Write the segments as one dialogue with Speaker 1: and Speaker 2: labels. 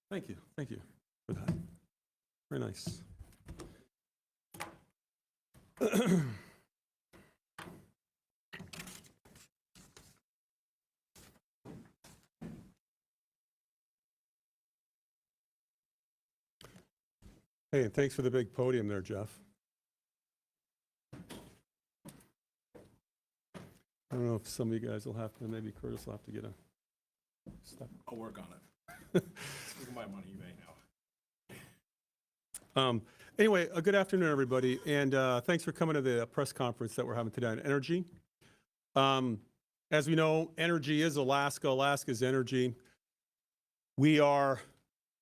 Speaker 1: Thank you for that. Very nice. Hey, and thanks for the big podium there, Jeff. I don't know if some of you guys will have to, maybe Curtis will have to get a step.
Speaker 2: I'll work on it. Look at my money, you may know.
Speaker 1: Anyway, good afternoon, everybody, and thanks for coming to the press conference that we're having today on energy. As we know, energy is Alaska. Alaska is energy. We are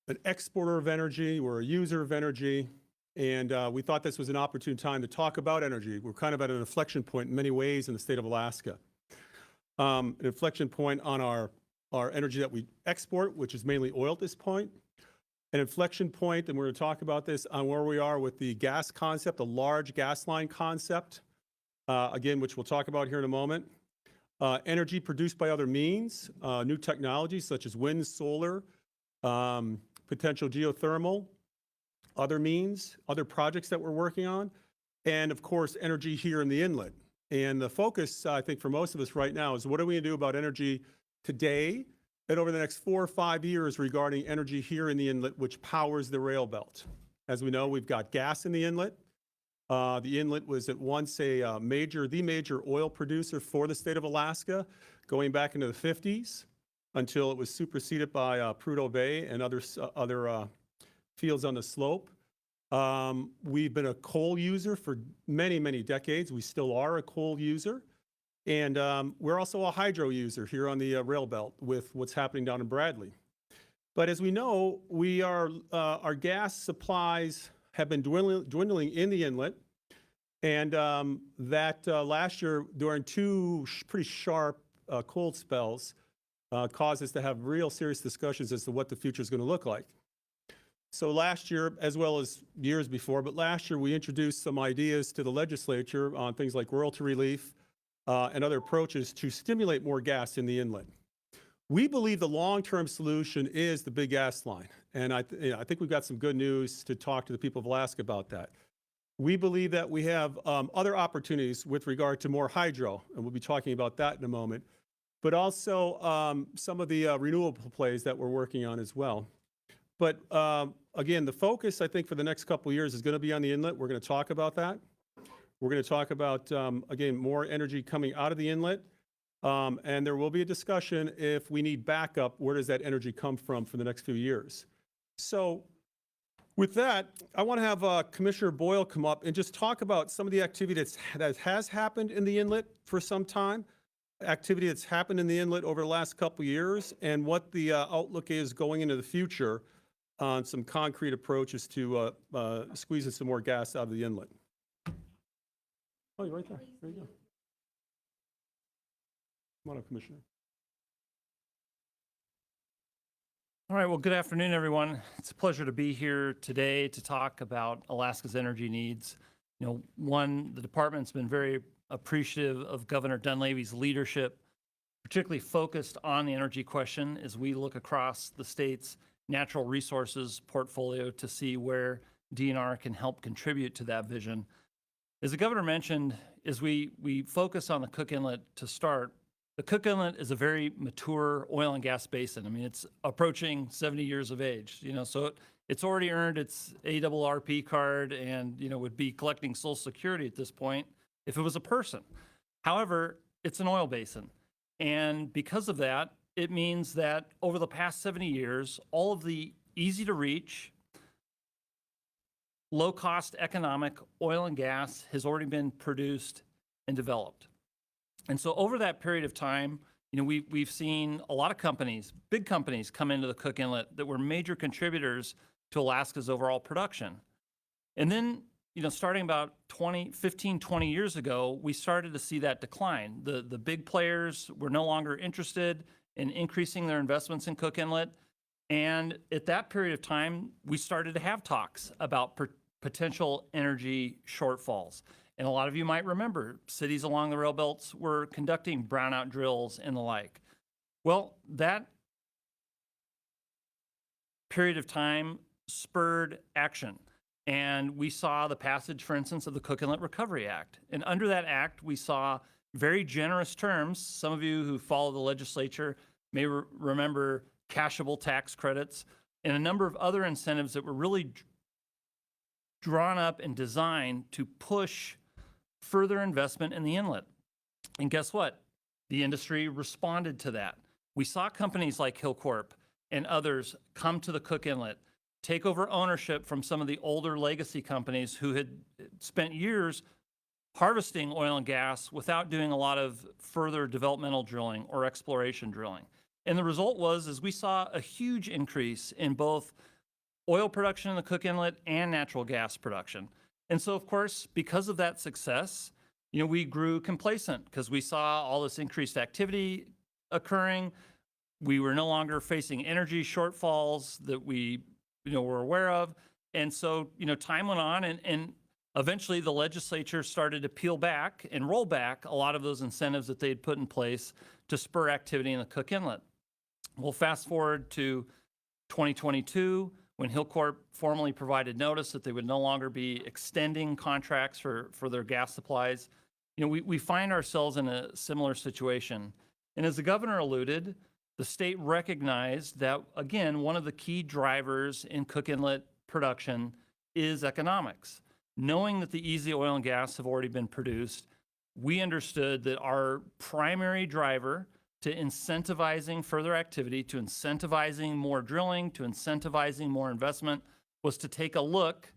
Speaker 1: an exporter of energy. We're a user of energy. And we thought this was an opportune time to talk about energy. We're kind of at an inflection point in many ways in the state of Alaska. An inflection point on our energy that we export, which is mainly oil at this point. An inflection point, and we're going to talk about this, on where we are with the gas concept, the large gas line concept, again, which we'll talk about here in a moment. Energy produced by other means, new technologies such as wind, solar, potential geothermal, other means, other projects that we're working on, and of course, energy here in the inlet. And the focus, I think, for most of us right now is what are we going to do about energy today and over the next 4 or 5 years regarding energy here in the inlet, which powers the rail belt. As we know, we've got gas in the inlet. The inlet was at once the major oil producer for the state of Alaska, going back into the 50s until it was superseded by Prudhoe Bay and other fields on the slope. We've been a coal user for many, many decades. We still are a coal user. And we're also a hydro user here on the rail belt with what's happening down in Bradley. But as we know, our gas supplies have been dwindling in the inlet. And that last year, during 2 pretty sharp cold spells, caused us to have real serious discussions as to what the future is going to look like. So last year, as well as years before, but last year we introduced some ideas to the legislature on things like royalty relief and other approaches to stimulate more gas in the inlet. We believe the long-term solution is the big gas line. And I think we've got some good news to talk to the people of Alaska about that. We believe that we have other opportunities with regard to more hydro, and we'll be talking about that in a moment, but also some of the renewable plays that we're working on as well. But again, the focus, I think, for the next couple of years is going to be on the inlet. We're going to talk about that. We're going to talk about, again, more energy coming out of the inlet. And there will be a discussion if we need backup, where does that energy come from for the next few years? So with that, I want to have Commissioner Boyle come up and just talk about some of the activity that has happened in the inlet for some time, activity that's happened in the inlet over the last couple of years, and what the outlook is going into the future on some concrete approaches to squeezing some more gas out of the inlet. Oh, you're right there. There you go. Come on up, Commissioner.
Speaker 3: All right, well, good afternoon, everyone. It's a pleasure to be here today to talk about Alaska's energy needs. You know, one, the department's been very appreciative of Governor Dunleavy's leadership, particularly focused on the energy question as we look across the state's natural resources portfolio to see where DNR can help contribute to that vision. As the governor mentioned, as we focus on the Cook Inlet to start, the Cook Inlet is a very mature oil and gas basin. I mean, it's approaching 70 years of age, you know, so it's already earned its ARRP card and, you know, would be collecting Social Security at this point if it was a person. However, it's an oil basin. And because of that, it means that over the past 70 years, all of the easy to reach, low cost economic oil and gas has already been produced and developed. And so over that period of time, you know, we've seen a lot of companies, big companies, come into the Cook Inlet that were major contributors to Alaska's overall production. And then, you know, starting about 15, 20 years ago, we started to see that decline. The big players were no longer interested in increasing their investments in Cook Inlet. And at that period of time, we started to have talks about potential energy shortfalls. And a lot of you might remember cities along the rail belts were conducting brownout drills and the like. Well, that period of time spurred action. And we saw the passage, for instance, of the Cook Inlet Recovery Act. And under that act, we saw very generous terms. Some of you who follow the legislature may remember cashable tax credits and a number of other incentives that were really drawn up and designed to push further investment in the inlet. And guess what? The industry responded to that. We saw companies like Hillcorp and others come to the Cook Inlet, take over ownership from some of the older legacy companies who had spent years harvesting oil and gas without doing a lot of further developmental drilling or exploration drilling. And the result was we saw a huge increase in both oil production in the Cook Inlet and natural gas production. And so, of course, because of that success, we grew complacent because we saw all this increased activity occurring. We were no longer facing energy shortfalls that we were aware of. And so, time went on and eventually the legislature started to peel back and roll back a lot of those incentives that they had put in place to spur activity in the Cook Inlet. We'll fast forward to 2022 when Hillcorp formally provided notice that they would no longer be extending contracts for their gas supplies. We find ourselves in a similar situation. And as the governor alluded, the state recognized that, again, one of the key drivers in Cook Inlet production is economics. Knowing that the easy oil and gas have already been produced, we understood that our primary driver to incentivizing further activity, to incentivizing more drilling, to incentivizing more investment was to take a look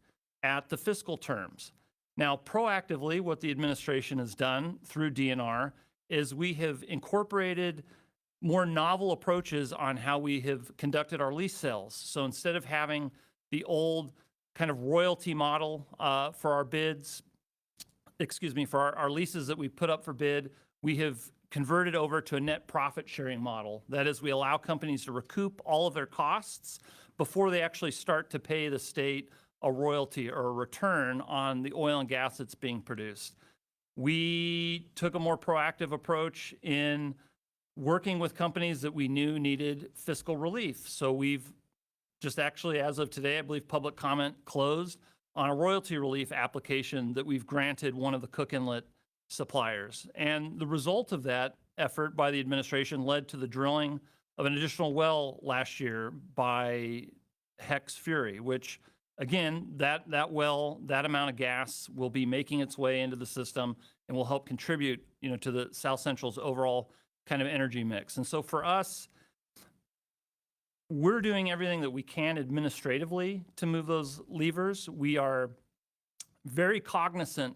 Speaker 3: at the fiscal terms. Now, proactively, what the administration has done through DNR is we have incorporated more novel approaches on how we have conducted our lease sales. So instead of having the old kind of royalty model for our bids, for our leases that we put up for bid, we have converted over to a net profit sharing model. That is, we allow companies to recoup all of their costs before they actually start to pay the state a royalty or a return on the oil and gas that's being produced. We took a more proactive approach in working with companies that we knew needed fiscal relief. So we've just actually, as of today, I believe public comment closed on a royalty relief application that we've granted one of the Cook Inlet suppliers. And the result of that effort by the administration led to the drilling of an additional well last year by Hex Fury, which, again, that well, that amount of gas will be making its way into the system and will help contribute, to the South Central's overall kind of energy mix. And so for us, we're doing everything that we can administratively to move those levers. We are very cognizant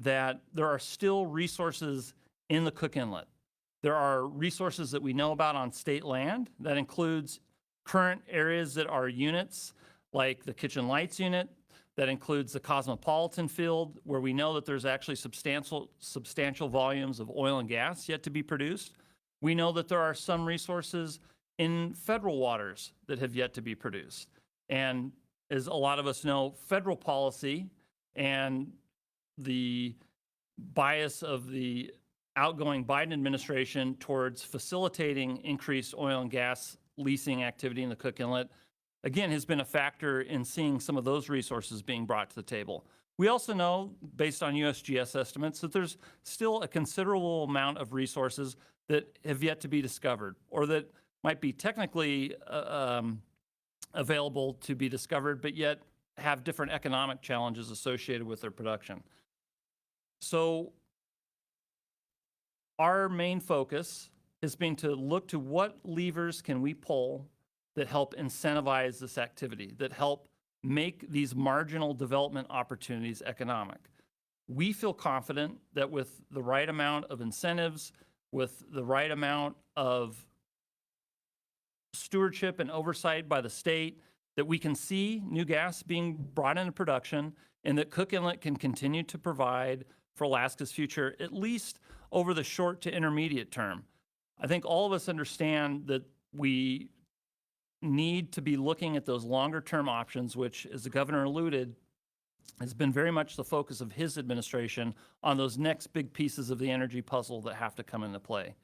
Speaker 3: that there are still resources in the Cook Inlet. There are resources that we know about on state land. That includes current areas that are units, like the Kitchen Lights unit. That includes the Cosmopolitan field, where we know that there's actually substantial volumes of oil and gas yet to be produced. We know that there are some resources in federal waters that have yet to be produced. And as a lot of us know, federal policy and the bias of the outgoing Biden administration towards facilitating increased oil and gas leasing activity in the Cook Inlet, again, has been a factor in seeing some of those resources being brought to the table. We also know, based on USGS estimates, that there's still a considerable amount of resources that have yet to be discovered, or that might be technically available to be discovered, but yet have different economic challenges associated with their production. So our main focus has been to look to what levers can we pull that help incentivize this activity, that help make these marginal development opportunities economic. We feel confident that with the right amount of incentives, with the right amount of stewardship and oversight by the state, that we can see new gas being brought into production and that Cook Inlet can continue to provide for Alaska's future, at least over the short to intermediate term. I think all of us understand that we need to be looking at those longer term options, which, as the governor alluded, has been very much the focus of his administration on those next big pieces of the energy puzzle that have to come into play.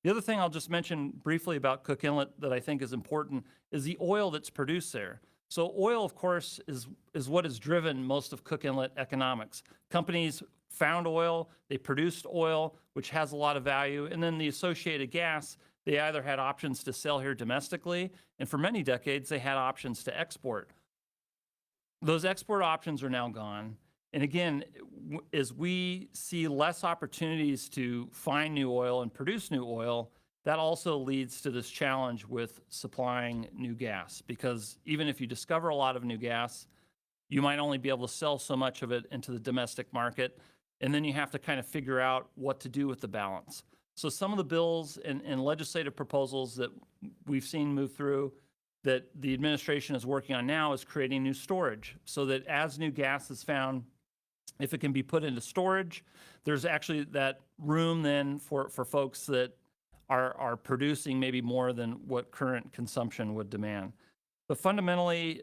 Speaker 3: The other thing I'll just mention briefly about Cook Inlet that I think is important is the oil that's produced there. So oil, of course, is what has driven most of Cook Inlet economics. Companies found oil, they produced oil, which has a lot of value, and then the associated gas, they either had options to sell here domestically, and for many decades, they had options to export. Those export options are now gone. And again, as we see less opportunities to find new oil and produce new oil, that also leads to this challenge with supplying new gas. Because even if you discover a lot of new gas, you might only be able to sell so much of it into the domestic market. And then you have to kind of figure out what to do with the balance. So some of the bills and legislative proposals that we've seen move through that the administration is working on now is creating new storage so that as new gas is found, if it can be put into storage, there's actually that room then for folks that are producing maybe more than what current consumption would demand. But fundamentally,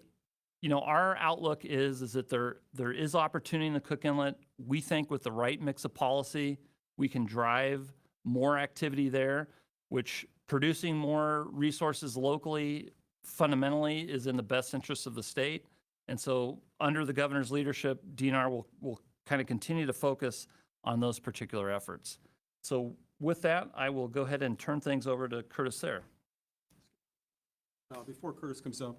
Speaker 3: you know, our outlook is that there is opportunity in the Cook Inlet. We think with the right mix of policy, we can drive more activity there, which producing more resources locally fundamentally is in the best interest of the state. And so under the governor's leadership, DNR will kind of continue to focus on those particular efforts. So with that, I will go ahead and turn things over to Curtis Sayre.
Speaker 1: Before Curtis comes up,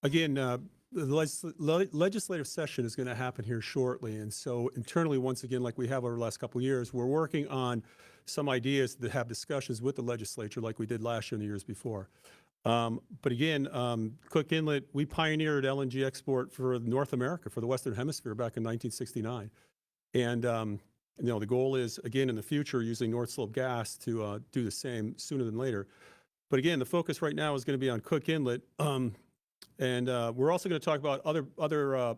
Speaker 1: again, the legislative session is going to happen here shortly. And so internally, once again, like we have over the last couple of years, we're working on some ideas that have discussions with the legislature like we did last year and the years before. But again, Cook Inlet, we pioneered LNG export for North America, for the Western Hemisphere back in 1969. And, you know, the goal is, again, in the future, using North Slope gas to do the same sooner than later. But again, the focus right now is going to be on Cook Inlet. And we're also going to talk about other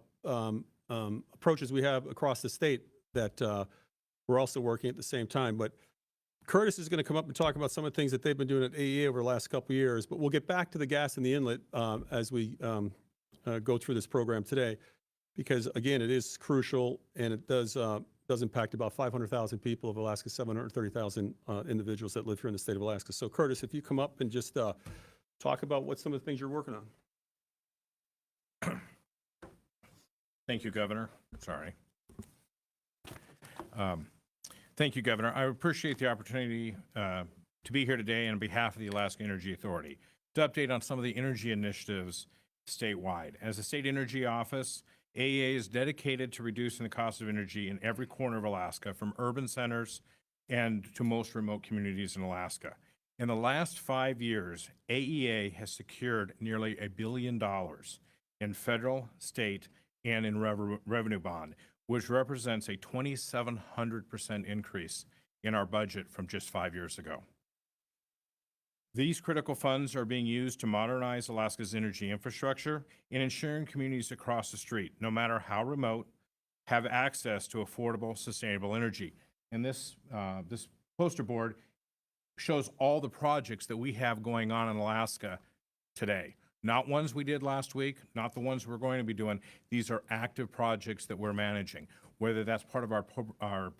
Speaker 1: approaches we have across the state that we're also working at the same time. But Curtis is going to come up and talk about some of the things that they've been doing at AEA over the last couple of years. But we'll get back to the gas in the inlet as we go through this program today, because again, it is crucial and it does impact about 500,000 people of Alaska's 730,000 individuals that live here in the state of Alaska. So Curtis, if you come up and just talk about what some of the things you're working on.
Speaker 2: Thank you, Governor. Sorry. Thank you, Governor. I appreciate the opportunity to be here today on behalf of the Alaska Energy Authority to update on some of the energy initiatives statewide. As a state energy office, AEA is dedicated to reducing the cost of energy in every corner of Alaska, from urban centers and to most remote communities in Alaska. In the last 5 years, AEA has secured nearly $1 billion in federal, state, and in revenue bond, which represents a 2,700% increase in our budget from just 5 years ago. These critical funds are being used to modernize Alaska's energy infrastructure and ensuring communities across the street, no matter how remote, have access to affordable, sustainable energy. And this poster board shows all the projects that we have going on in Alaska today. Not ones we did last week, not the ones we're going to be doing. These are active projects that we're managing, whether that's part of our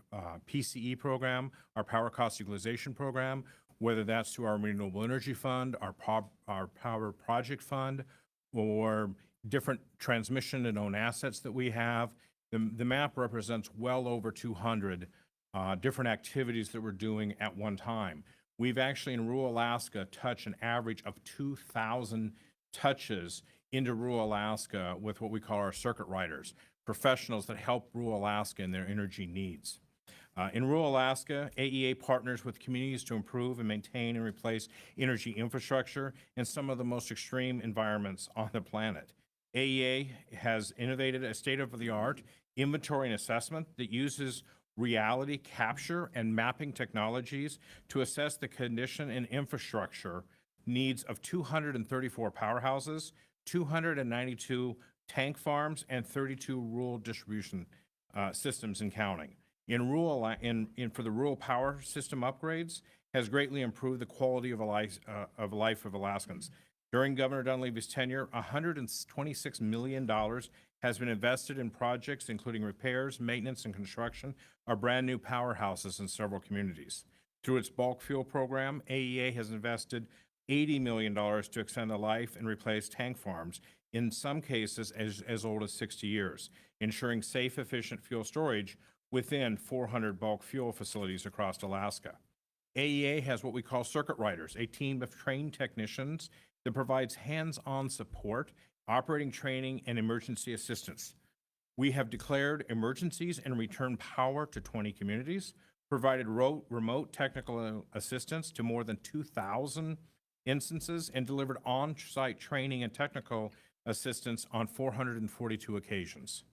Speaker 2: PCE program, our Power Cost Equalization program, whether that's through our Renewable Energy Fund, our Power Project Fund, or different transmission and own assets that we have. The map represents well over 200 different activities that we're doing at one time. We've actually, in rural Alaska, touched an average of 2,000 touches into rural Alaska with what we call our circuit riders, professionals that help rural Alaska in their energy needs. In rural Alaska, AEA partners with communities to improve and maintain and replace energy infrastructure in some of the most extreme environments on the planet. AEA has innovated a state-of-the-art inventory and assessment that uses reality capture and mapping technologies to assess the condition and infrastructure needs of 234 powerhouses, 292 tank farms, and 32 rural distribution systems and counting. For the rural power system upgrades, has greatly improved the quality of life of Alaskans. During Governor Dunleavy's tenure, $126 million has been invested in projects including repairs, maintenance, and construction of brand new powerhouses in several communities. Through its bulk fuel program, AEA has invested $80 million to extend the life and replace tank farms, in some cases as old as 60 years, ensuring safe, efficient fuel storage within 400 bulk fuel facilities across Alaska. AEA has what we call circuit riders, a team of trained technicians that provides hands-on support, operating training, and emergency assistance. We have declared emergencies and returned power to 20 communities, provided remote technical assistance to more than 2,000 instances, and delivered on-site training and technical assistance on 442 occasions.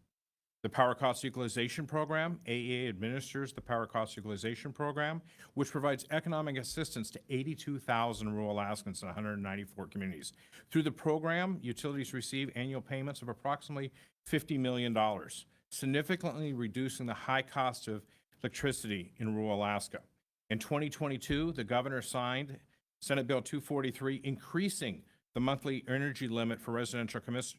Speaker 2: The Power Cost Equalization Program, AEA administers the Power Cost Equalization Program, which provides economic assistance to 82,000 rural Alaskans in 194 communities. Through the program, utilities receive annual payments of approximately $50 million, significantly reducing the high cost of electricity in rural Alaska. In 2022, the governor signed Senate Bill 243, increasing the monthly energy limit for residential customers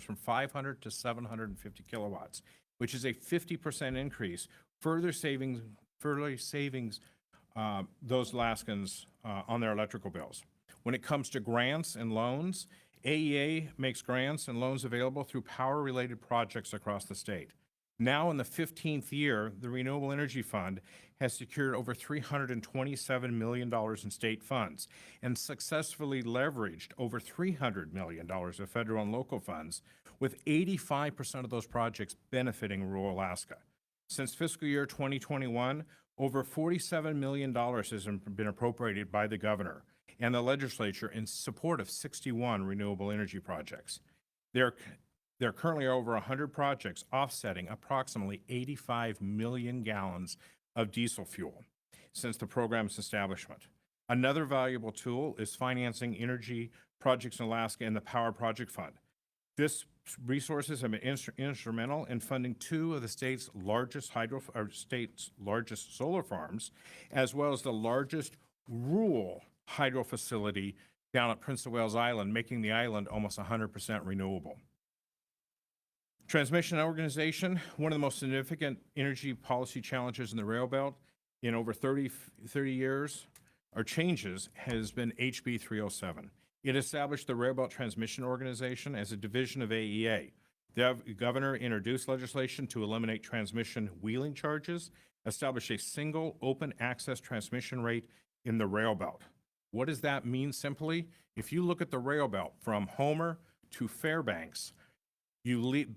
Speaker 2: from 500 to 750 kilowatts, which is a 50% increase, further savings those Alaskans on their electrical bills. When it comes to grants and loans, AEA makes grants and loans available through power-related projects across the state. Now in the 15th year, the Renewable Energy Fund has secured over $327 million in state funds and successfully leveraged over $300 million of federal and local funds, with 85% of those projects benefiting rural Alaska. Since fiscal year 2021, over $47 million has been appropriated by the governor and the legislature in support of 61 renewable energy projects. There currently are over 100 projects offsetting approximately 85 million gallons of diesel fuel since the program's establishment. Another valuable tool is financing energy projects in Alaska in the Power Project Fund. This resources have been instrumental in funding two of the state's largest solar farms, as well as the largest rural hydro facility down at Prince of Wales Island, making the island almost 100% renewable. Transmission organization, one of the most significant energy policy challenges in the rail belt in over 30 years, or changes, has been HB 307. It established the Rail Belt Transmission Organization as a division of AEA. The governor introduced legislation to eliminate transmission wheeling charges, establish a single open access transmission rate in the rail belt. What does that mean simply? If you look at the rail belt from Homer to Fairbanks,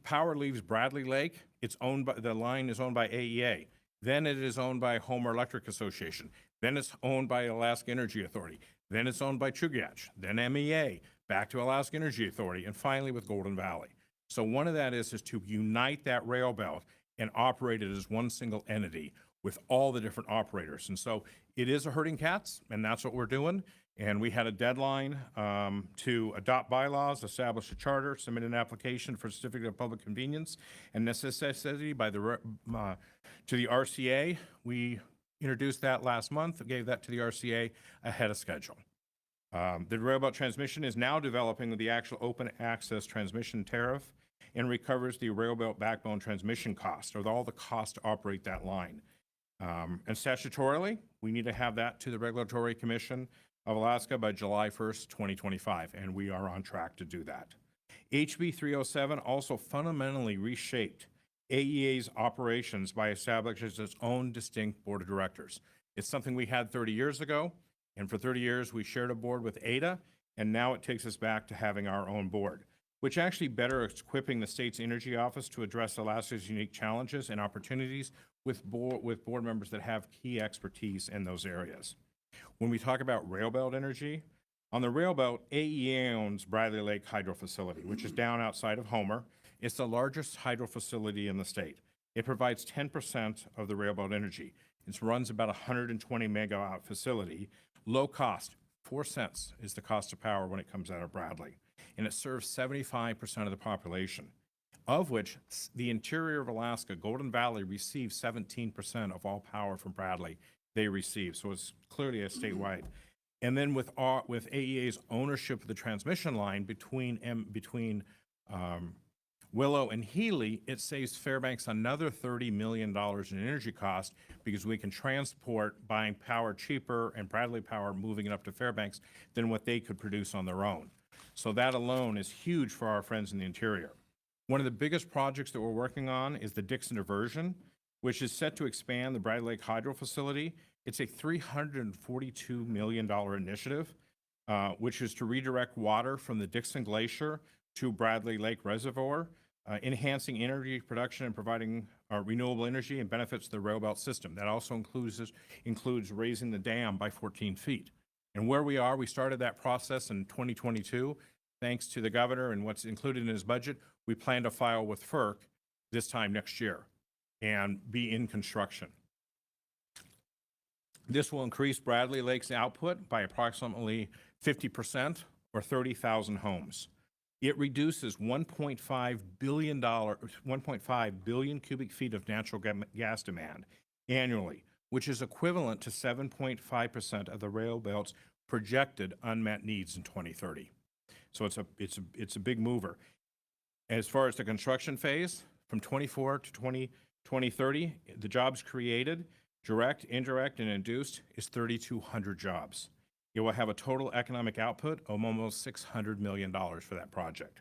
Speaker 2: power leaves Bradley Lake, the line is owned by AEA. Then it is owned by Homer Electric Association. Then it's owned by Alaska Energy Authority. Then it's owned by Chugach. Then MEA, back to Alaska Energy Authority, and finally with Golden Valley. So one of that is to unite that rail belt and operate it as one single entity with all the different operators. And so it is a herding cats, and that's what we're doing. And we had a deadline to adopt bylaws, establish a charter, submit an application for certificate of public convenience and necessity to the RCA. We introduced that last month, gave that to the RCA ahead of schedule. The railbelt transmission is now developing the actual open access transmission tariff and recovers the railbelt backbone transmission cost, or all the cost to operate that line. And statutorily, we need to have that to the Regulatory Commission of Alaska by July 1st, 2025, and we are on track to do that. HB 307 also fundamentally reshaped AEA's operations by establishing its own distinct board of directors. It's something we had 30 years ago, and for 30 years we shared a board with ADA, and now it takes us back to having our own board, which actually better equipping the state's energy office to address Alaska's unique challenges and opportunities with board members that have key expertise in those areas. When we talk about railbelt energy, on the railbelt, AEA owns Bradley Lake Hydro Facility, which is down outside of Homer. It's the largest hydro facility in the state. It provides 10% of the railbelt energy. It runs about 120 megawatt facility, low cost, 4 cents is the cost of power when it comes out of Bradley. And it serves 75% of the population, of which the interior of Alaska, Golden Valley, receives 17% of all power from Bradley they receive. So it's clearly a statewide. And then with AEA's ownership of the transmission line between Willow and Healy, it saves Fairbanks another $30 million in energy cost because we can transport buying power cheaper and Bradley Power moving it up to Fairbanks than what they could produce on their own. So that alone is huge for our friends in the interior. One of the biggest projects that we're working on is the Dixon diversion, which is set to expand the Bradley Lake Hydro Facility. It's a $342 million initiative, which is to redirect water from the Dixon Glacier to Bradley Lake Reservoir, enhancing energy production and providing renewable energy and benefits to the rail belt system. That also includes raising the dam by 14 feet. And where we are, we started that process in 2022. Thanks to the governor and what's included in his budget, we plan to file with FERC this time next year and be in construction. This will increase Bradley Lake's output by approximately 50% or 30,000 homes. It reduces 1.5 billion cubic feet of natural gas demand annually, which is equivalent to 7.5% of the rail belt's projected unmet needs in 2030. So it's a big mover. As far as the construction phase, from 24 to 2030, the jobs created, direct, indirect, and induced, is 3,200 jobs. It will have a total economic output of almost $600 million for that project.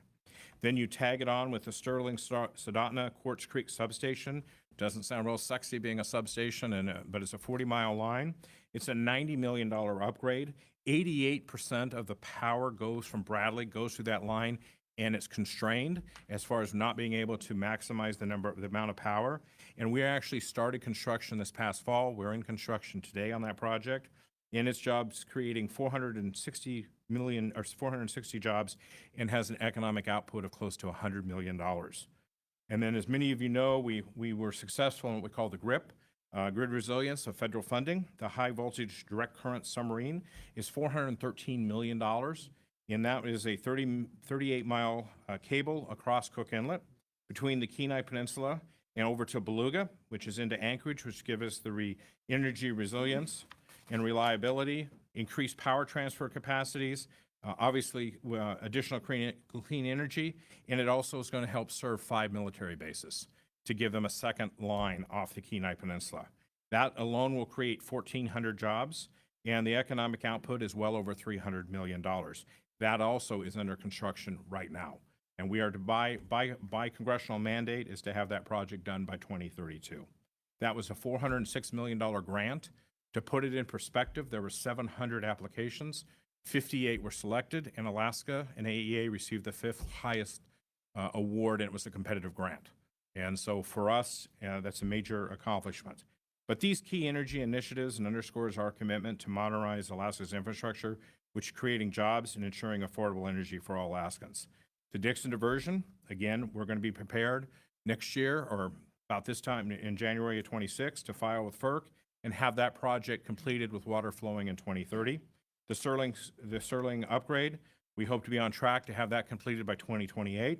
Speaker 2: Then you tag it on with the Sterling Soldotna Quartz Creek substation. Doesn't sound real sexy being a substation, but it's a 40-mile line. It's a $90 million upgrade. 88% of the power goes from Bradley, goes through that line, and it's constrained as far as not being able to maximize the amount of power. And we actually started construction this past fall. We're in construction today on that project. And its jobs creating 460 jobs and has an economic output of close to $100 million. And then, as many of you know, we were successful in what we call the GRIP, Grid Resilience of Federal Funding. The High Voltage Direct Current Submarine is $413 million, and that is a 38-mile cable across Cook Inlet between the Kenai Peninsula and over to Beluga, which is into Anchorage, which gives us the energy resilience and reliability, increased power transfer capacities, obviously additional clean energy, and it also is going to help serve 5 military bases to give them a second line off the Kenai Peninsula. That alone will create 1,400 jobs, and the economic output is well over $300 million. That also is under construction right now, and we are to by congressional mandate is to have that project done by 2032. That was a $406 million grant. To put it in perspective, there were 700 applications, 58 were selected, and Alaska and AEA received the 5th highest award, and it was a competitive grant. And so for us, that's a major accomplishment. But these key energy initiatives and underscores our commitment to modernize Alaska's infrastructure, which is creating jobs and ensuring affordable energy for all Alaskans. The Dixon diversion, again, we're going to be prepared next year or about this time in January of 26 to file with FERC and have that project completed with water flowing in 2030. The Sterling upgrade, we hope to be on track to have that completed by 2028,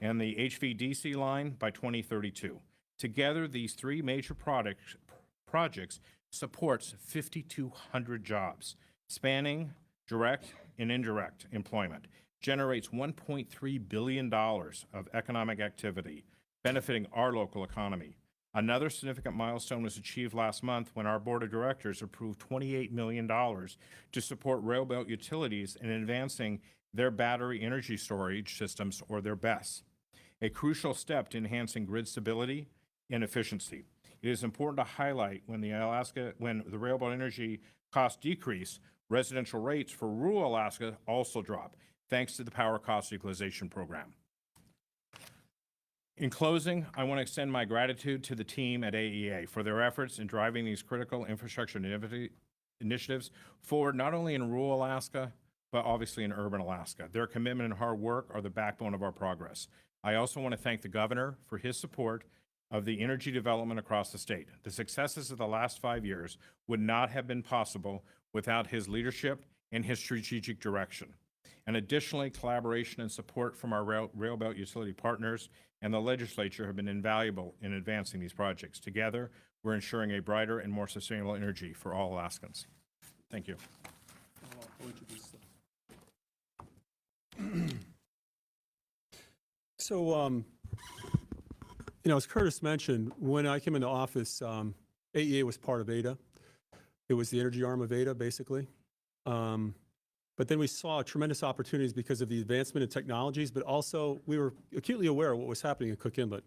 Speaker 2: and the HVDC line by 2032. Together, these three major projects supports 5,200 jobs, spanning direct and indirect employment, generates $1.3 billion of economic activity, benefiting our local economy. Another significant milestone was achieved last month when our board of directors approved $28 million to support railbelt utilities in advancing their battery energy storage systems, or their BESS, a crucial step to enhancing grid stability and efficiency. It is important to highlight when the railbelt energy costs decrease, residential rates for rural Alaska also drop, thanks to the Power Cost Equalization Program. In closing, I want to extend my gratitude to the team at AEA for their efforts in driving these critical infrastructure initiatives forward, not only in rural Alaska, but obviously in urban Alaska. Their commitment and hard work are the backbone of our progress. I also want to thank the governor for his support of the energy development across the state. The successes of the last 5 years would not have been possible without his leadership and his strategic direction. And additionally, collaboration and support from our railbelt utility partners and the legislature have been invaluable in advancing these projects. Together, we're ensuring a brighter and more sustainable energy for all Alaskans. Thank you.
Speaker 1: So as Curtis mentioned, when I came into office, AEA was part of ADA. It was the energy arm of ADA, basically. But then we saw tremendous opportunities because of the advancement in technologies, but also we were acutely aware of what was happening in Cook Inlet.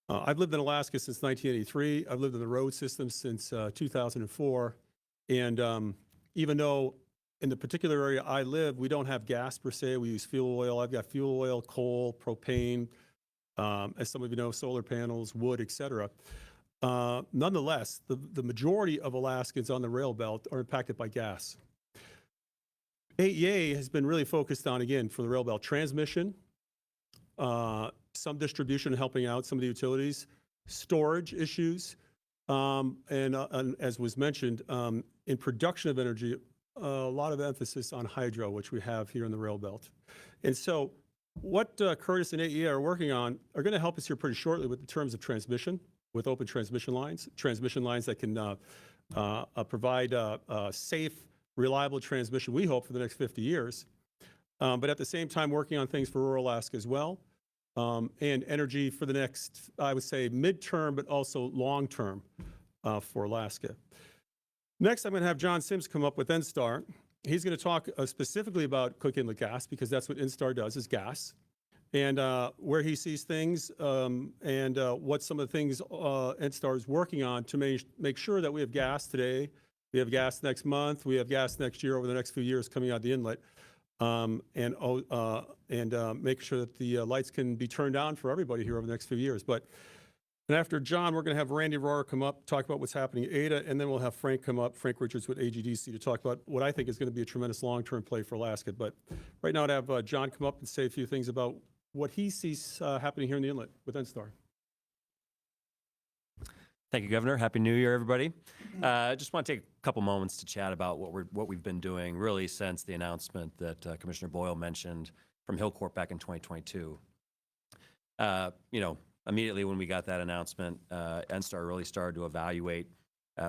Speaker 1: I've lived in Alaska since 1983. I've lived in the road system since 2004. And even though in the particular area I live, we don't have gas per se, we use fuel oil. I've got fuel oil, coal, propane, as some of you know, solar panels, wood, et cetera. Nonetheless, the majority of Alaskans on the rail belt are impacted by gas. AEA has been really focused on, again, for the rail belt, transmission, some distribution, helping out some of the utilities, storage issues, and as was mentioned, in production of energy, a lot of emphasis on hydro, which we have here in the rail belt. And so what Curtis and AEA are working on are going to help us here pretty shortly with the terms of transmission, with open transmission lines that can provide safe, reliable transmission, we hope, for the next 50 years. But at the same time, working on things for rural Alaska as well, and energy for the next, I would say, midterm, but also long-term for Alaska. Next, I'm going to have John Sims come up with NSTAR. He's going to talk specifically about Cook Inlet gas, because that's what NSTAR does, is gas, and where he sees things, and what some of the things NSTAR is working on to make sure that we have gas today, we have gas next month, we have gas next year, over the next few years coming out the inlet, and make sure that the lights can be turned on for everybody here over the next few years. And after John, we're going to have Randy Rohrer come up, talk about what's happening at ADA, and then we'll have Frank come up, Frank Richards with AGDC, to talk about what I think is going to be a tremendous long-term play for Alaska. But right now, I'd have John come up and say a few things about what he sees happening here in the inlet with NSTAR.
Speaker 4: Thank you, Governor. Happy New Year, everybody. I just want to take a couple moments to chat about what we've been doing really since the announcement that Commissioner Boyle mentioned from Hillcorp back in 2022. Immediately when we got that announcement, NSTAR really started to evaluate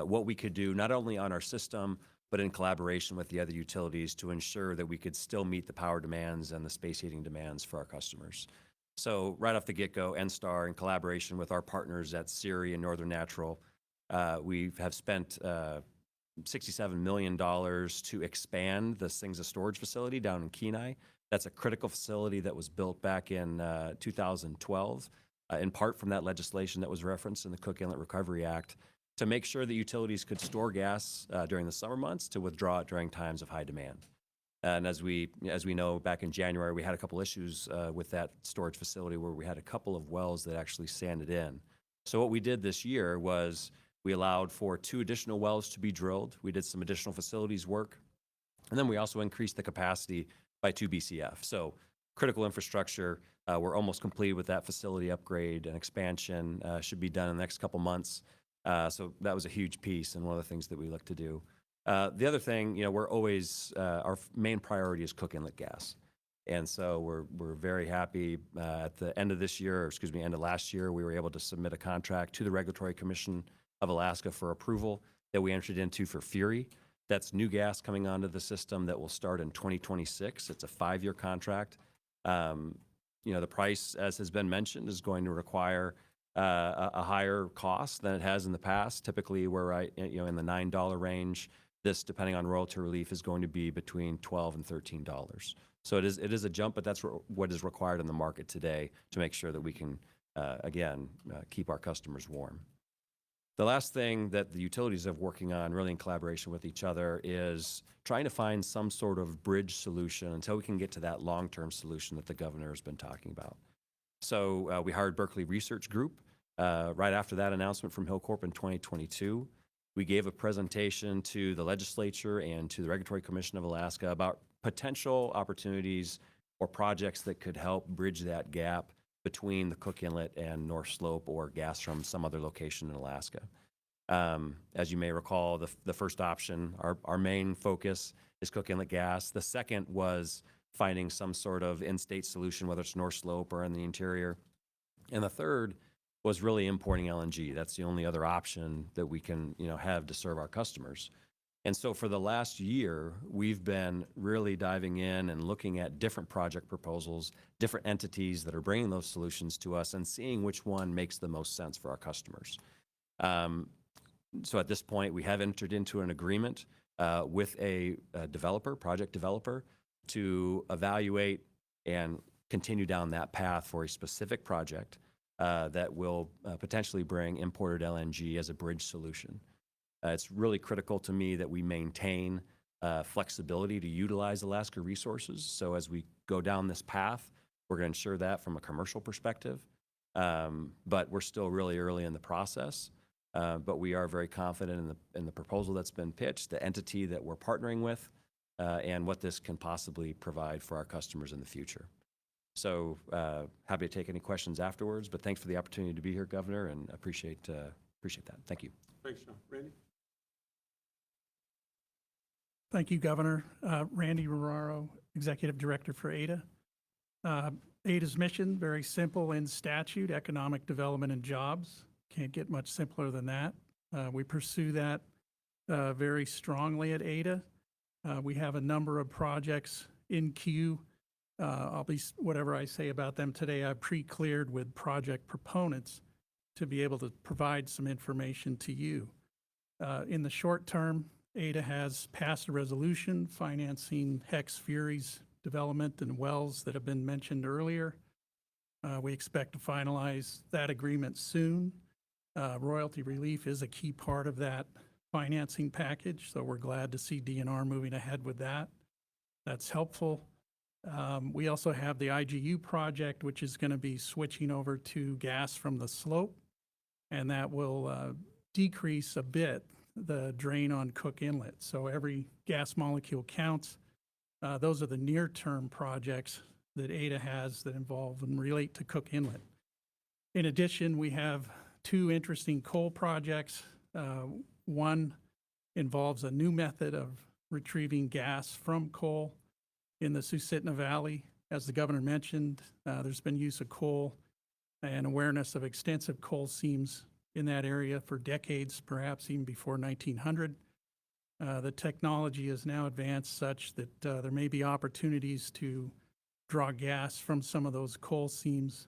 Speaker 4: what we could do, not only on our system, but in collaboration with the other utilities to ensure that we could still meet the power demands and the space heating demands for our customers. So right off the get-go, NSTAR, in collaboration with our partners at SERI and Northern Natural, we have spent $67 million to expand the Singsa storage facility down in Kenai. That's a critical facility that was built back in 2012, in part from that legislation that was referenced in the Cook Inlet Recovery Act, to make sure that utilities could store gas during the summer months to withdraw it during times of high demand. And as we know, back in January, we had a couple issues with that storage facility where we had a couple of wells that actually sanded in. So what we did this year was we allowed for 2 additional wells to be drilled. We did some additional facilities work. And then we also increased the capacity by 2 BCF. So critical infrastructure, we're almost complete with that facility upgrade and expansion, should be done in the next couple months. So that was a huge piece and one of the things that we look to do. The other thing, we're always, our main priority is Cook Inlet gas. And so we're very happy at the end of this year, end of last year, we were able to submit a contract to the Regulatory Commission of Alaska for approval that we entered into for Fury. That's new gas coming onto the system that will start in 2026. It's a 5-year contract. The price, as has been mentioned, is going to require a higher cost than it has in the past. Typically, we're in the $9 range. This, depending on royalty relief, is going to be between $12 and $13. So it is a jump, but that's what is required in the market today to make sure that we can, keep our customers warm. The last thing that the utilities are working on, really in collaboration with each other, is trying to find some sort of bridge solution until we can get to that long-term solution that the governor has been talking about. So we hired Berkeley Research Group right after that announcement from Hillcorp in 2022. We gave a presentation to the legislature and to the Regulatory Commission of Alaska about potential opportunities or projects that could help bridge that gap between the Cook Inlet and North Slope, or gas from some other location in Alaska. As you may recall, the first option, our main focus is Cook Inlet gas. The second was finding some sort of in-state solution, whether it's North Slope or in the interior. And the third was really importing LNG. That's the only other option that we can have to serve our customers. And so for the last year, we've been really diving in and looking at different project proposals, different entities that are bringing those solutions to us and seeing which one makes the most sense for our customers. So at this point, we have entered into an agreement with a developer, project developer, to evaluate and continue down that path for a specific project that will potentially bring imported LNG as a bridge solution. It's really critical to me that we maintain flexibility to utilize Alaska resources. So as we go down this path, we're going to ensure that from a commercial perspective. But we're still really early in the process. But we are very confident in the proposal that's been pitched, the entity that we're partnering with, and what this can possibly provide for our customers in the future. So happy to take any questions afterwards, but thanks for the opportunity to be here, Governor, and appreciate that. Thank you.
Speaker 1: Thanks, John. Randy?
Speaker 5: Thank you, Governor. Randy Roraro, Executive Director for ADA. ADA's mission, very simple in statute, economic development and jobs. Can't get much simpler than that. We pursue that very strongly at ADA. We have a number of projects in queue. Whatever I say about them today, I've pre-cleared with project proponents to be able to provide some information to you. In the short term, ADA has passed a resolution financing Hex Fury's development and wells that have been mentioned earlier. We expect to finalize that agreement soon. Royalty relief is a key part of that financing package, so we're glad to see DNR moving ahead with that. That's helpful. We also have the IGU project, which is going to be switching over to gas from the slope, and that will decrease a bit the drain on Cook Inlet. So every gas molecule counts. Those are the near-term projects that ADA has that involve and relate to Cook Inlet. In addition, we have two interesting coal projects. One involves a new method of retrieving gas from coal in the Susitna Valley. As the governor mentioned, there's been use of coal and awareness of extensive coal seams in that area for decades, perhaps even before 1900. The technology is now advanced such that there may be opportunities to draw gas from some of those coal seams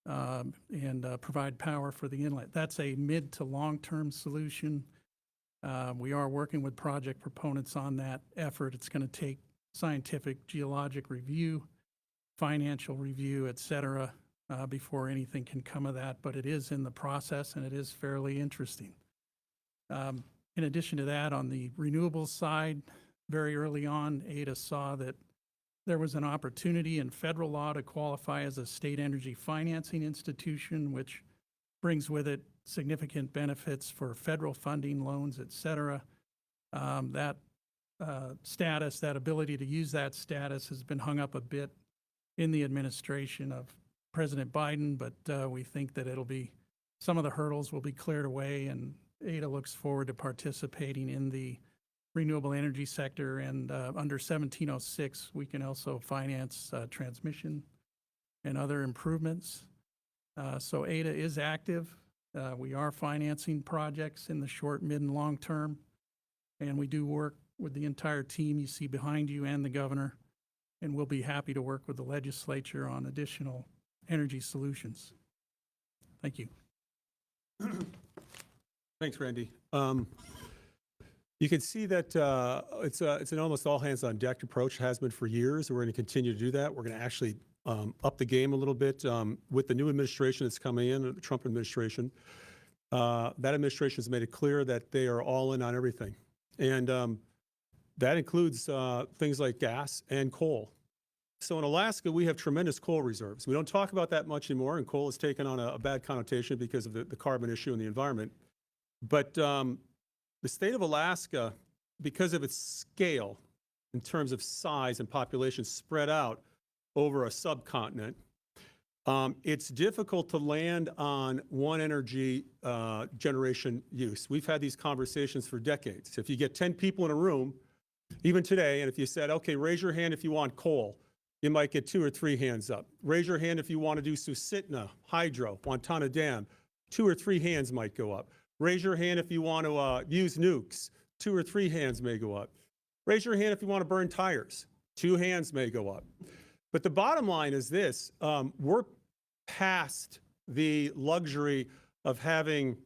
Speaker 5: and provide power for the inlet. That's a mid to long-term solution. We are working with project proponents on that effort. It's going to take scientific geologic review, financial review, et cetera, before anything can come of that, but it is in the process and it is fairly interesting. In addition to that, on the renewables side, very early on, ADA saw that there was an opportunity in federal law to qualify as a state energy financing institution, which brings with it significant benefits for federal funding, loans, et cetera. That status, that ability to use that status has been hung up a bit in the administration of President Biden, but we think that some of the hurdles will be cleared away, and ADA looks forward to participating in the renewable energy sector. And under 1706, we can also finance transmission and other improvements. So ADA is active. We are financing projects in the short, mid, and long term. And we do work with the entire team you see behind you and the governor. And we'll be happy to work with the legislature on additional energy solutions. Thank you.
Speaker 1: Thanks, Randy. You can see that it's an almost all hands on deck approach. It has been for years. We're going to continue to do that. We're going to actually up the game a little bit with the new administration that's coming in, the Trump administration. That administration has made it clear that they are all in on everything. And that includes things like gas and coal. So in Alaska, we have tremendous coal reserves. We don't talk about that much anymore, and coal has taken on a bad connotation because of the carbon issue in the environment. But the state of Alaska, because of its scale in terms of size and population spread out over a subcontinent, it's difficult to land on one energy generation use. We've had these conversations for decades. If you get 10 people in a room, even today, and if you said, okay, raise your hand if you want coal, you might get 2 or 3 hands up. Raise your hand if you want to do Susitna, Hydro, Wantana Dam. 2 or 3 hands might go up. Raise your hand if you want to use nukes, 2 or 3 hands may go up. Raise your hand if you want to burn tires. 2 hands may go up. But the bottom line is this, we're past the luxury of having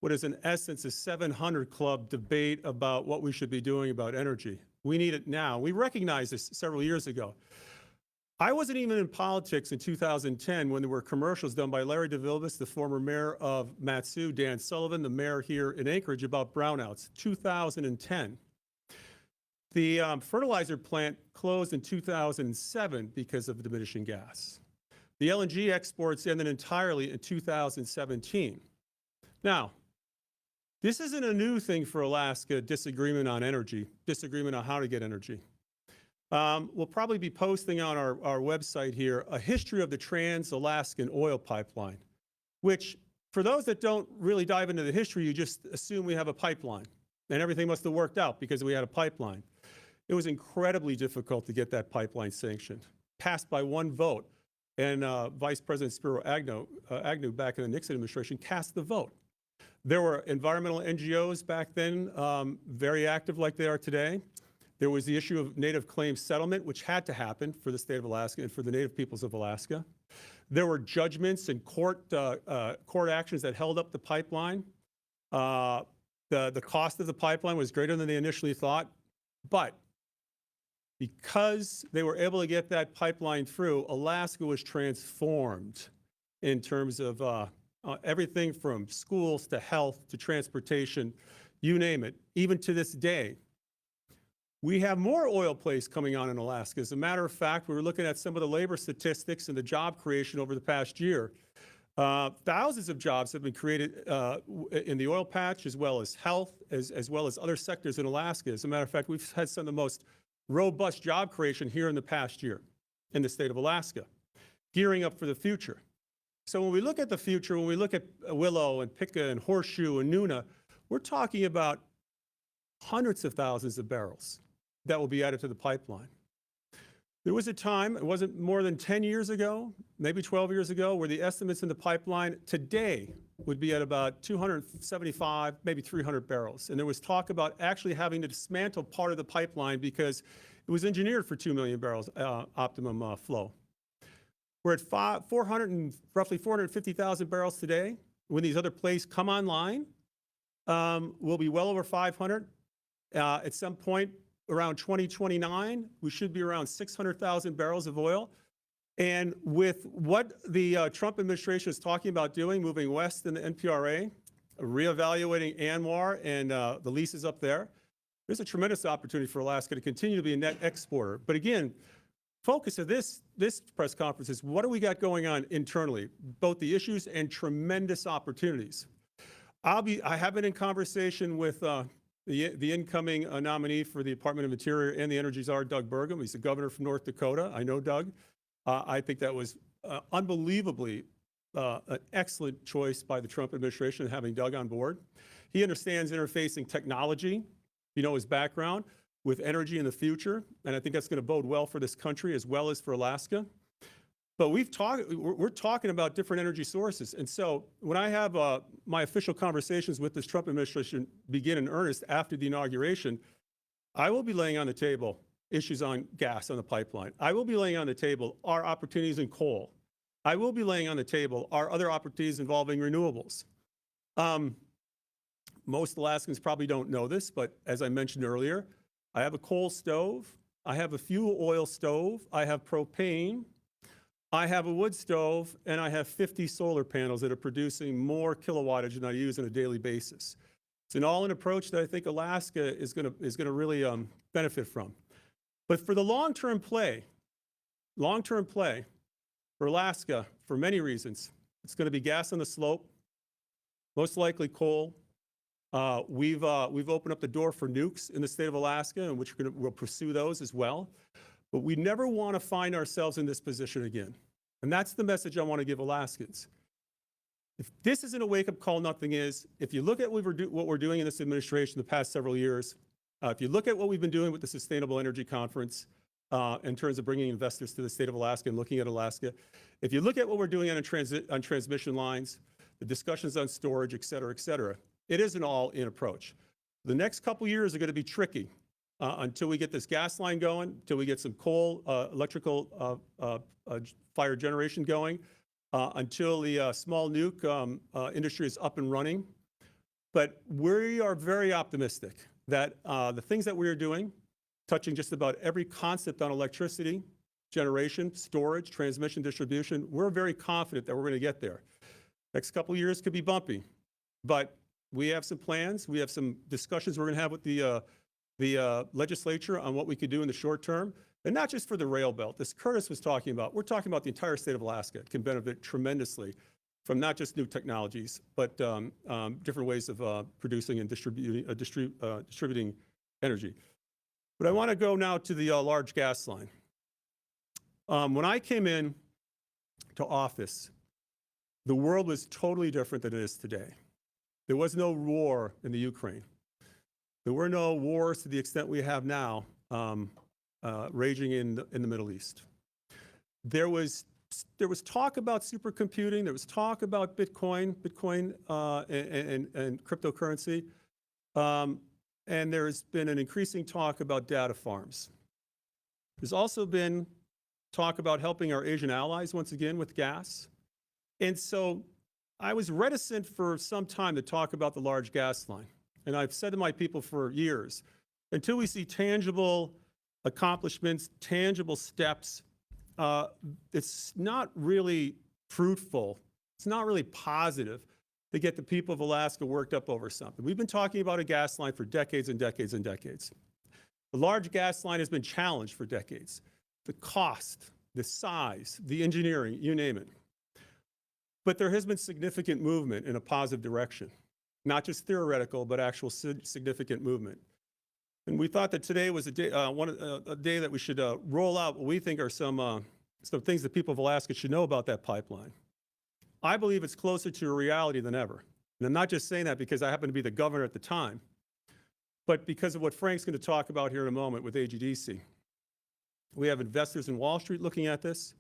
Speaker 1: what is in essence a 700 Club debate about what we should be doing about energy. We need it now. We recognized this several years ago. I wasn't even in politics in 2010 when there were commercials done by Larry DeVilbiss, the former mayor of Matsu, Dan Sullivan, the mayor here in Anchorage, about brownouts, 2010. The fertilizer plant closed in 2007 because of diminishing gas. The LNG exports ended entirely in 2017. Now, this isn't a new thing for Alaska, disagreement on energy, disagreement on how to get energy. We'll probably be posting on our website here a history of the Trans-Alaskan Oil Pipeline, which for those that don't really dive into the history, you just assume we have a pipeline and everything must have worked out because we had a pipeline. It was incredibly difficult to get that pipeline sanctioned, passed by 1 vote. And Vice President Spiro Agnew back in the Nixon administration cast the vote. There were environmental NGOs back then, very active like they are today. There was the issue of native claims settlement, which had to happen for the state of Alaska and for the native peoples of Alaska. There were judgments and court actions that held up the pipeline. The cost of the pipeline was greater than they initially thought, but because they were able to get that pipeline through, Alaska was transformed in terms of everything from schools to health to transportation, you name it. Even to this day, we have more oil plays coming on in Alaska. As a matter of fact, we were looking at some of the labor statistics and the job creation over the past year. Thousands of jobs have been created in the oil patch, as well as health, as well as other sectors in Alaska. As a matter of fact, we've had some of the most robust job creation here in the past year in the state of Alaska, gearing up for the future. So when we look at the future, when we look at Willow and Pika and Horseshoe and Nuna, we're talking about hundreds of thousands of barrels that will be added to the pipeline. There was a time, it wasn't more than 10 years ago, maybe 12 years ago, where the estimates in the pipeline today would be at about 275, maybe 300 barrels. And there was talk about actually having to dismantle part of the pipeline because it was engineered for 2 million barrels optimum flow. We're at roughly 450,000 barrels today. When these other plays come online, we'll be well over 500. At some point around 2029, we should be around 600,000 barrels of oil. And with what the Trump administration is talking about doing, moving west in the NPRA, reevaluating ANWR and the leases up there, there's a tremendous opportunity for Alaska to continue to be a net exporter. But again, focus of this press conference is what do we got going on internally, both the issues and tremendous opportunities. I have been in conversation with the incoming nominee for the Department of Interior and the Energy Czar, Doug Burgum. He's the governor from North Dakota. I know Doug. I think that was unbelievably an excellent choice by the Trump administration having Doug on board. He understands interfacing technology, you know, his background with energy in the future, and I think that's going to bode well for this country as well as for Alaska. But we're talking about different energy sources. And so when I have my official conversations with this Trump administration begin in earnest after the inauguration, I will be laying on the table issues on gas on the pipeline. I will be laying on the table our opportunities in coal. I will be laying on the table our other opportunities involving renewables. Most Alaskans probably don't know this, but as I mentioned earlier, I have a coal stove, I have a fuel oil stove, I have propane, I have a wood stove, and I have 50 solar panels that are producing more kilowattage than I use on a daily basis. It's an all-in approach that I think Alaska is going to really benefit from. But for the long-term play for Alaska, for many reasons, it's going to be gas on the slope, most likely coal. We've opened up the door for nukes in the state of Alaska, and which we'll pursue those as well. But we never want to find ourselves in this position again. And that's the message I want to give Alaskans. If this isn't a wake-up call, nothing is. If you look at what we're doing in this administration the past several years, if you look at what we've been doing with the Sustainable Energy Conference in terms of bringing investors to the state of Alaska and looking at Alaska, if you look at what we're doing on transmission lines, the discussions on storage, et cetera, it is an all-in approach. The next couple years are going to be tricky until we get this gas line going, until we get some coal, electrical fire generation going, until the small nuke industry is up and running. But we are very optimistic that the things that we are doing, touching just about every concept on electricity, generation, storage, transmission, distribution, we're very confident that we're going to get there. Next couple of years could be bumpy, but we have some plans. We have some discussions we're going to have with the legislature on what we could do in the short term, and not just for the rail belt. This Curtis was talking about, we're talking about the entire state of Alaska. It can benefit tremendously from not just new technologies, but different ways of producing and distributing energy. But I want to go now to the large gas line. When I came in to office, the world was totally different than it is today. There was no war in the Ukraine. There were no wars to the extent we have now raging in the Middle East. There was talk about supercomputing. There was talk about Bitcoin and cryptocurrency. And there's been an increasing talk about data farms. There's also been talk about helping our Asian allies once again with gas. And so I was reticent for some time to talk about the large gas line. And I've said to my people for years, until we see tangible accomplishments, tangible steps, it's not really fruitful. It's not really positive to get the people of Alaska worked up over something. We've been talking about a gas line for decades and decades and decades. The large gas line has been challenged for decades. The cost, the size, the engineering, you name it. But there has been significant movement in a positive direction, not just theoretical, but actual significant movement. And we thought that today was a day, a day that we should roll out what we think are some things that people of Alaska should know about that pipeline. I believe it's closer to a reality than ever. And I'm not just saying that because I happen to be the governor at the time, but because of what Frank's going to talk about here in a moment with AGDC. We have investors in Wall Street looking at this.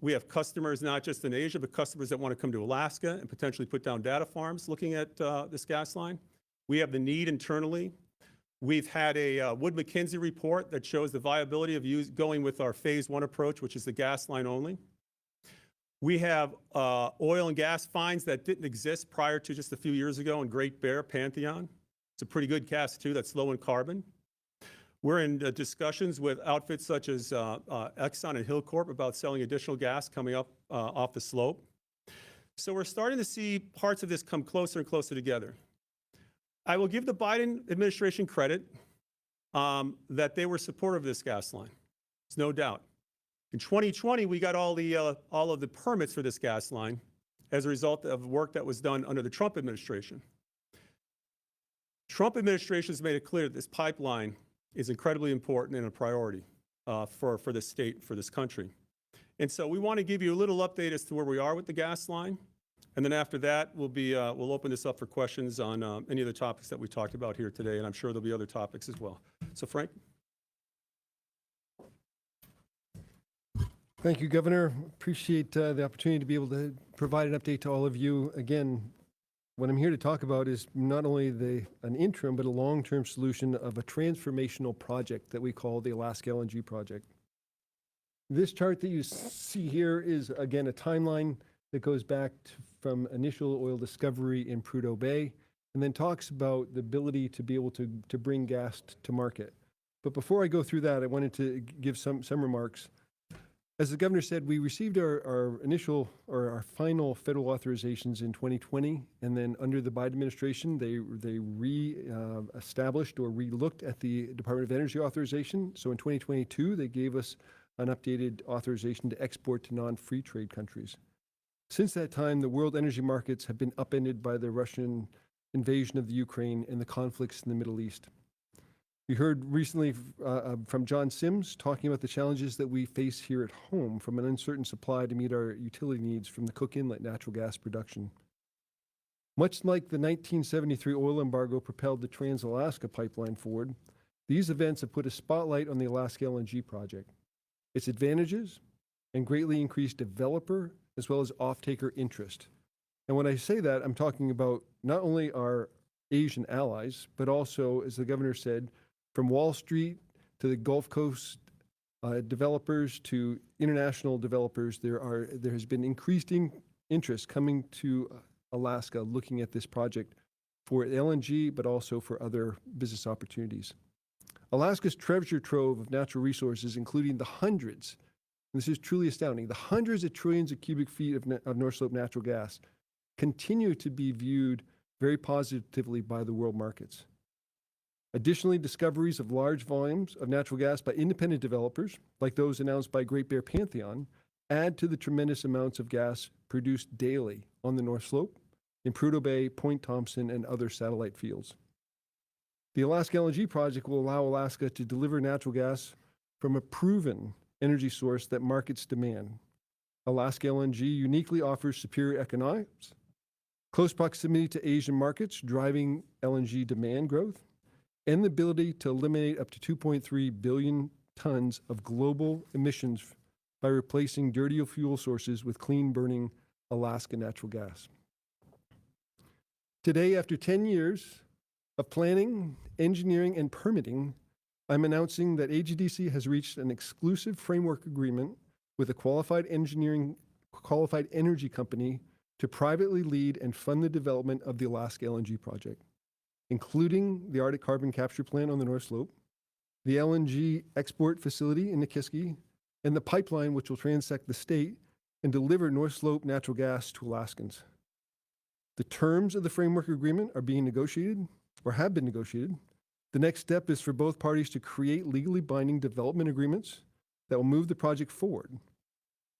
Speaker 1: We have customers not just in Asia, but customers that want to come to Alaska and potentially put down data farms looking at this gas line. We have the need internally. We've had a Wood Mackenzie report that shows the viability of going with our phase one approach, which is the gas line only. We have oil and gas finds that didn't exist prior to just a few years ago in Great Bear, Pantheon. It's a pretty good gas too, that's low in carbon. We're in discussions with outfits such as Exxon and Hillcorp about selling additional gas coming up off the slope. So we're starting to see parts of this come closer and closer together. I will give the Biden administration credit that they were supportive of this gas line. There's no doubt. In 2020, we got all of the permits for this gas line as a result of work that was done under the Trump administration. Trump administration has made it clear that this pipeline is incredibly important and a priority for this state, for this country. And so we want to give you a little update as to where we are with the gas line. And then after that, we'll open this up for questions on any of the topics that we talked about here today. And I'm sure there'll be other topics as well. So Frank.
Speaker 6: Thank you, Governor. Appreciate the opportunity to be able to provide an update to all of you. Again, what I'm here to talk about is not only an interim, but a long-term solution of a transformational project that we call the Alaska LNG project. This chart that you see here is, again, a timeline that goes back from initial oil discovery in Prudhoe Bay, and then talks about the ability to be able to bring gas to market. But before I go through that, I wanted to give some remarks. As the governor said, we received our initial or our final federal authorizations in 2020, and then under the Biden administration, they re-established or re-looked at the Department of Energy authorization. So in 2022, they gave us an updated authorization to export to non-free trade countries. Since that time, the world energy markets have been upended by the Russian invasion of the Ukraine and the conflicts in the Middle East. We heard recently from John Sims talking about the challenges that we face here at home from an uncertain supply to meet our utility needs from the Cook Inlet natural gas production. Much like the 1973 oil embargo propelled the Trans-Alaska Pipeline forward, these events have put a spotlight on the Alaska LNG project, its advantages, and greatly increased developer as well as off-taker interest. And when I say that, I'm talking about not only our Asian allies, but also, as the governor said, from Wall Street to the Gulf Coast developers to international developers, there has been increasing interest coming to Alaska looking at this project for LNG, but also for other business opportunities. Alaska's treasure trove of natural resources, including the hundreds, and this is truly astounding, the hundreds of trillions of cubic feet of North Slope natural gas, continue to be viewed very positively by the world markets. Additionally, discoveries of large volumes of natural gas by independent developers, like those announced by Great Bear Pantheon, add to the tremendous amounts of gas produced daily on the North Slope, in Prudhoe Bay, Point Thompson, and other satellite fields. The Alaska LNG project will allow Alaska to deliver natural gas from a proven energy source that markets demand. Alaska LNG uniquely offers superior economics, close proximity to Asian markets driving LNG demand growth, and the ability to eliminate up to 2.3 billion tons of global emissions by replacing dirty fuel sources with clean-burning Alaska natural gas. Today, after 10 years of planning, engineering, and permitting, I'm announcing that AGDC has reached an exclusive framework agreement with a qualified energy company to privately lead and fund the development of the Alaska LNG project, including the Arctic carbon capture plant on the North Slope, the LNG export facility in Nikiski, and the pipeline which will transect the state and deliver North Slope natural gas to Alaskans. The terms of the framework agreement are being negotiated or have been negotiated. The next step is for both parties to create legally binding development agreements that will move the project forward.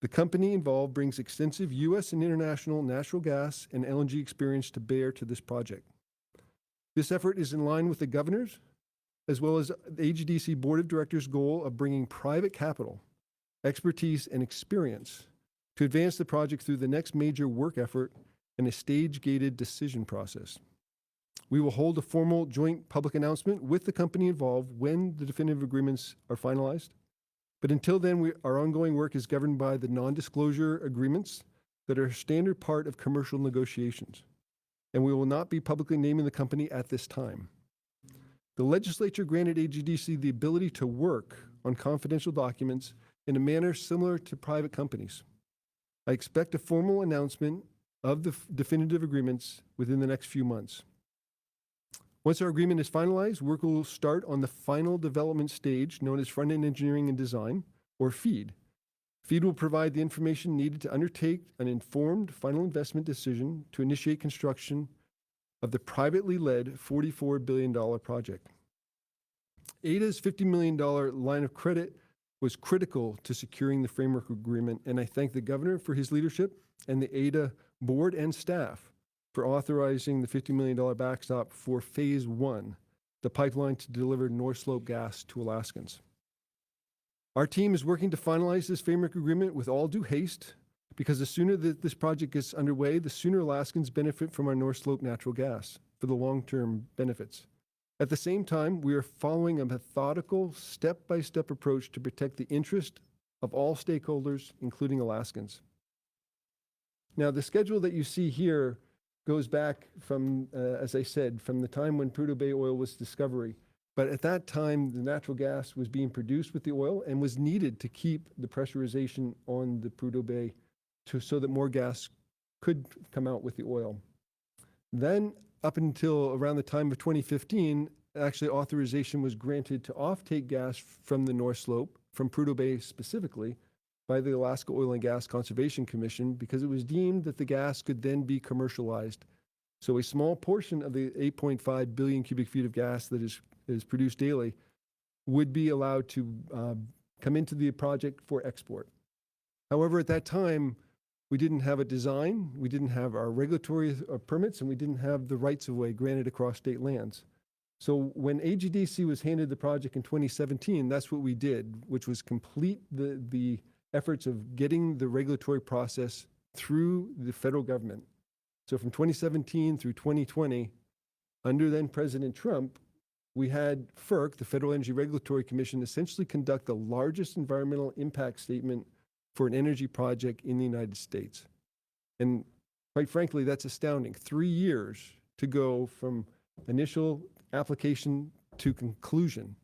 Speaker 6: The company involved brings extensive U.S. and international natural gas and LNG experience to bear to this project. This effort is in line with the governor's, as well as the AGDC Board of Directors' goal of bringing private capital, expertise, and experience to advance the project through the next major work effort and a stage-gated decision process. We will hold a formal joint public announcement with the company involved when the definitive agreements are finalized. But until then, our ongoing work is governed by the non-disclosure agreements that are a standard part of commercial negotiations, and we will not be publicly naming the company at this time. The legislature granted AGDC the ability to work on confidential documents in a manner similar to private companies. I expect a formal announcement of the definitive agreements within the next few months. Once our agreement is finalized, work will start on the final development stage known as front-end engineering and design, or FEED. FEED will provide the information needed to undertake an informed final investment decision to initiate construction of the privately led $44 billion project. AIDA's $50 million line of credit was critical to securing the framework agreement, and I thank the governor for his leadership and the AIDA board and staff for authorizing the $50 million backstop for phase one, the pipeline to deliver North Slope gas to Alaskans. Our team is working to finalize this framework agreement with all due haste, because the sooner that this project gets underway, the sooner Alaskans benefit from our North Slope natural gas for the long-term benefits. At the same time, we are following a methodical, step-by-step approach to protect the interest of all stakeholders, including Alaskans. Now, the schedule that you see here goes back from, as I said, from the time when Prudhoe Bay oil was discovery. But at that time, the natural gas was being produced with the oil and was needed to keep the pressurization on the Prudhoe Bay so that more gas could come out with the oil. Then, up until around the time of 2015, actually authorization was granted to offtake gas from the North Slope, from Prudhoe Bay specifically, by the Alaska Oil and Gas Conservation Commission, because it was deemed that the gas could then be commercialized. So a small portion of the 8.5 billion cubic feet of gas that is produced daily would be allowed to come into the project for export. However, at that time, we didn't have a design, we didn't have our regulatory permits, and we didn't have the rights of way granted across state lands. So when AGDC was handed the project in 2017, that's what we did, which was complete the efforts of getting the regulatory process through the federal government. So from 2017 through 2020, under then President Trump, we had FERC, the Federal Energy Regulatory Commission, essentially conduct the largest environmental impact statement for an energy project in the United States. And quite frankly, that's astounding. 3 years to go from initial application to conclusion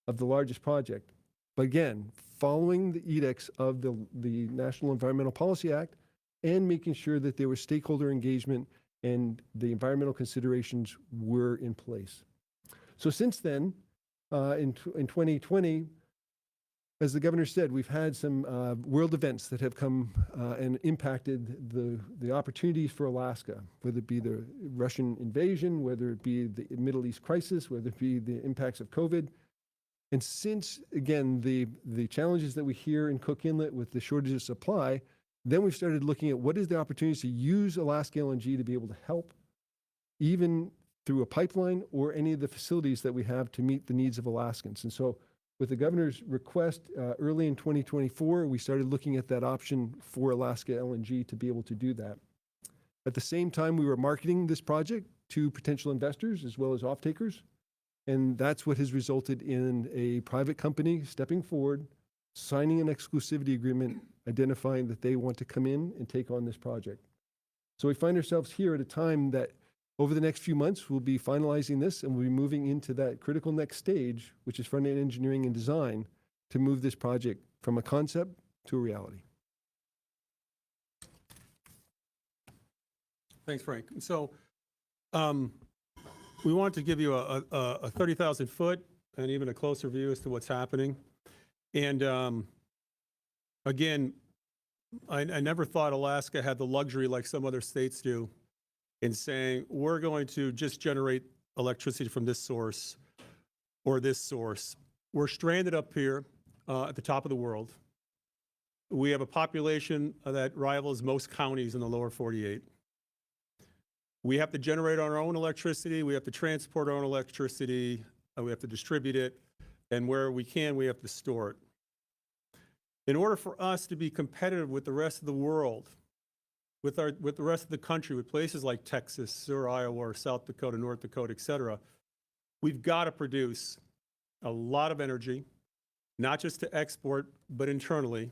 Speaker 6: of the largest project. But again, following the edicts of the National Environmental Policy Act and making sure that there was stakeholder engagement and the environmental considerations were in place. So since then, in 2020, as the governor said, we've had some world events that have come and impacted the opportunities for Alaska, whether it be the Russian invasion, whether it be the Middle East crisis, whether it be the impacts of COVID. And since, again, the challenges that we hear in Cook Inlet with the shortage of supply, then we've started looking at what is the opportunities to use Alaska LNG to be able to help, even through a pipeline or any of the facilities that we have to meet the needs of Alaskans. And so with the governor's request early in 2024, we started looking at that option for Alaska LNG to be able to do that. At the same time, we were marketing this project to potential investors as well as off-takers. And that's what has resulted in a private company stepping forward, signing an exclusivity agreement, identifying that they want to come in and take on this project. So we find ourselves here at a time that over the next few months, we'll be finalizing this and we'll be moving into that critical next stage, which is front-end engineering and design, to move this project from a concept to a reality.
Speaker 1: Thanks, Frank. So we wanted to give you a 30,000 foot and even a closer view as to what's happening. And again, I never thought Alaska had the luxury like some other states do in saying, we're going to just generate electricity from this source or this source. We're stranded up here at the top of the world. We have a population that rivals most counties in the lower 48. We have to generate our own electricity. We have to transport our own electricity. We have to distribute it. And where we can, we have to store it. In order for us to be competitive with the rest of the world, with the rest of the country, with places like Texas or Iowa or South Dakota, North Dakota, et cetera, we've got to produce a lot of energy, not just to export, but internally.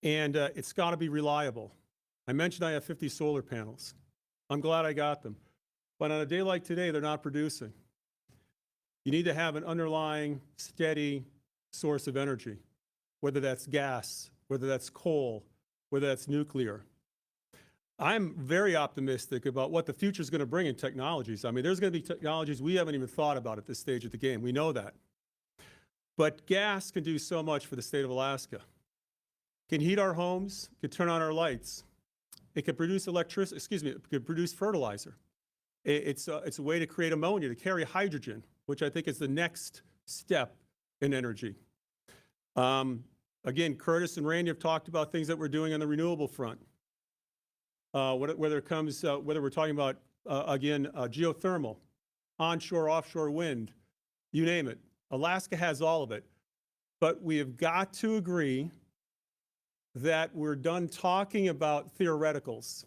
Speaker 1: And it's got to be reliable. I mentioned I have 50 solar panels. I'm glad I got them. But on a day like today, they're not producing. You need to have an underlying steady source of energy, whether that's gas, whether that's coal, whether that's nuclear. I'm very optimistic about what the future is going to bring in technologies. I mean, there's going to be technologies we haven't even thought about at this stage of the game. We know that. But gas can do so much for the state of Alaska. It can heat our homes, it can turn on our lights. It can produce electricity, it can produce fertilizer. It's a way to create ammonia, to carry hydrogen, which I think is the next step in energy. Again, Curtis and Randy have talked about things that we're doing on the renewable front. Whether we're talking about, geothermal, onshore, offshore wind, you name it. Alaska has all of it. But we have got to agree that we're done talking about theoreticals.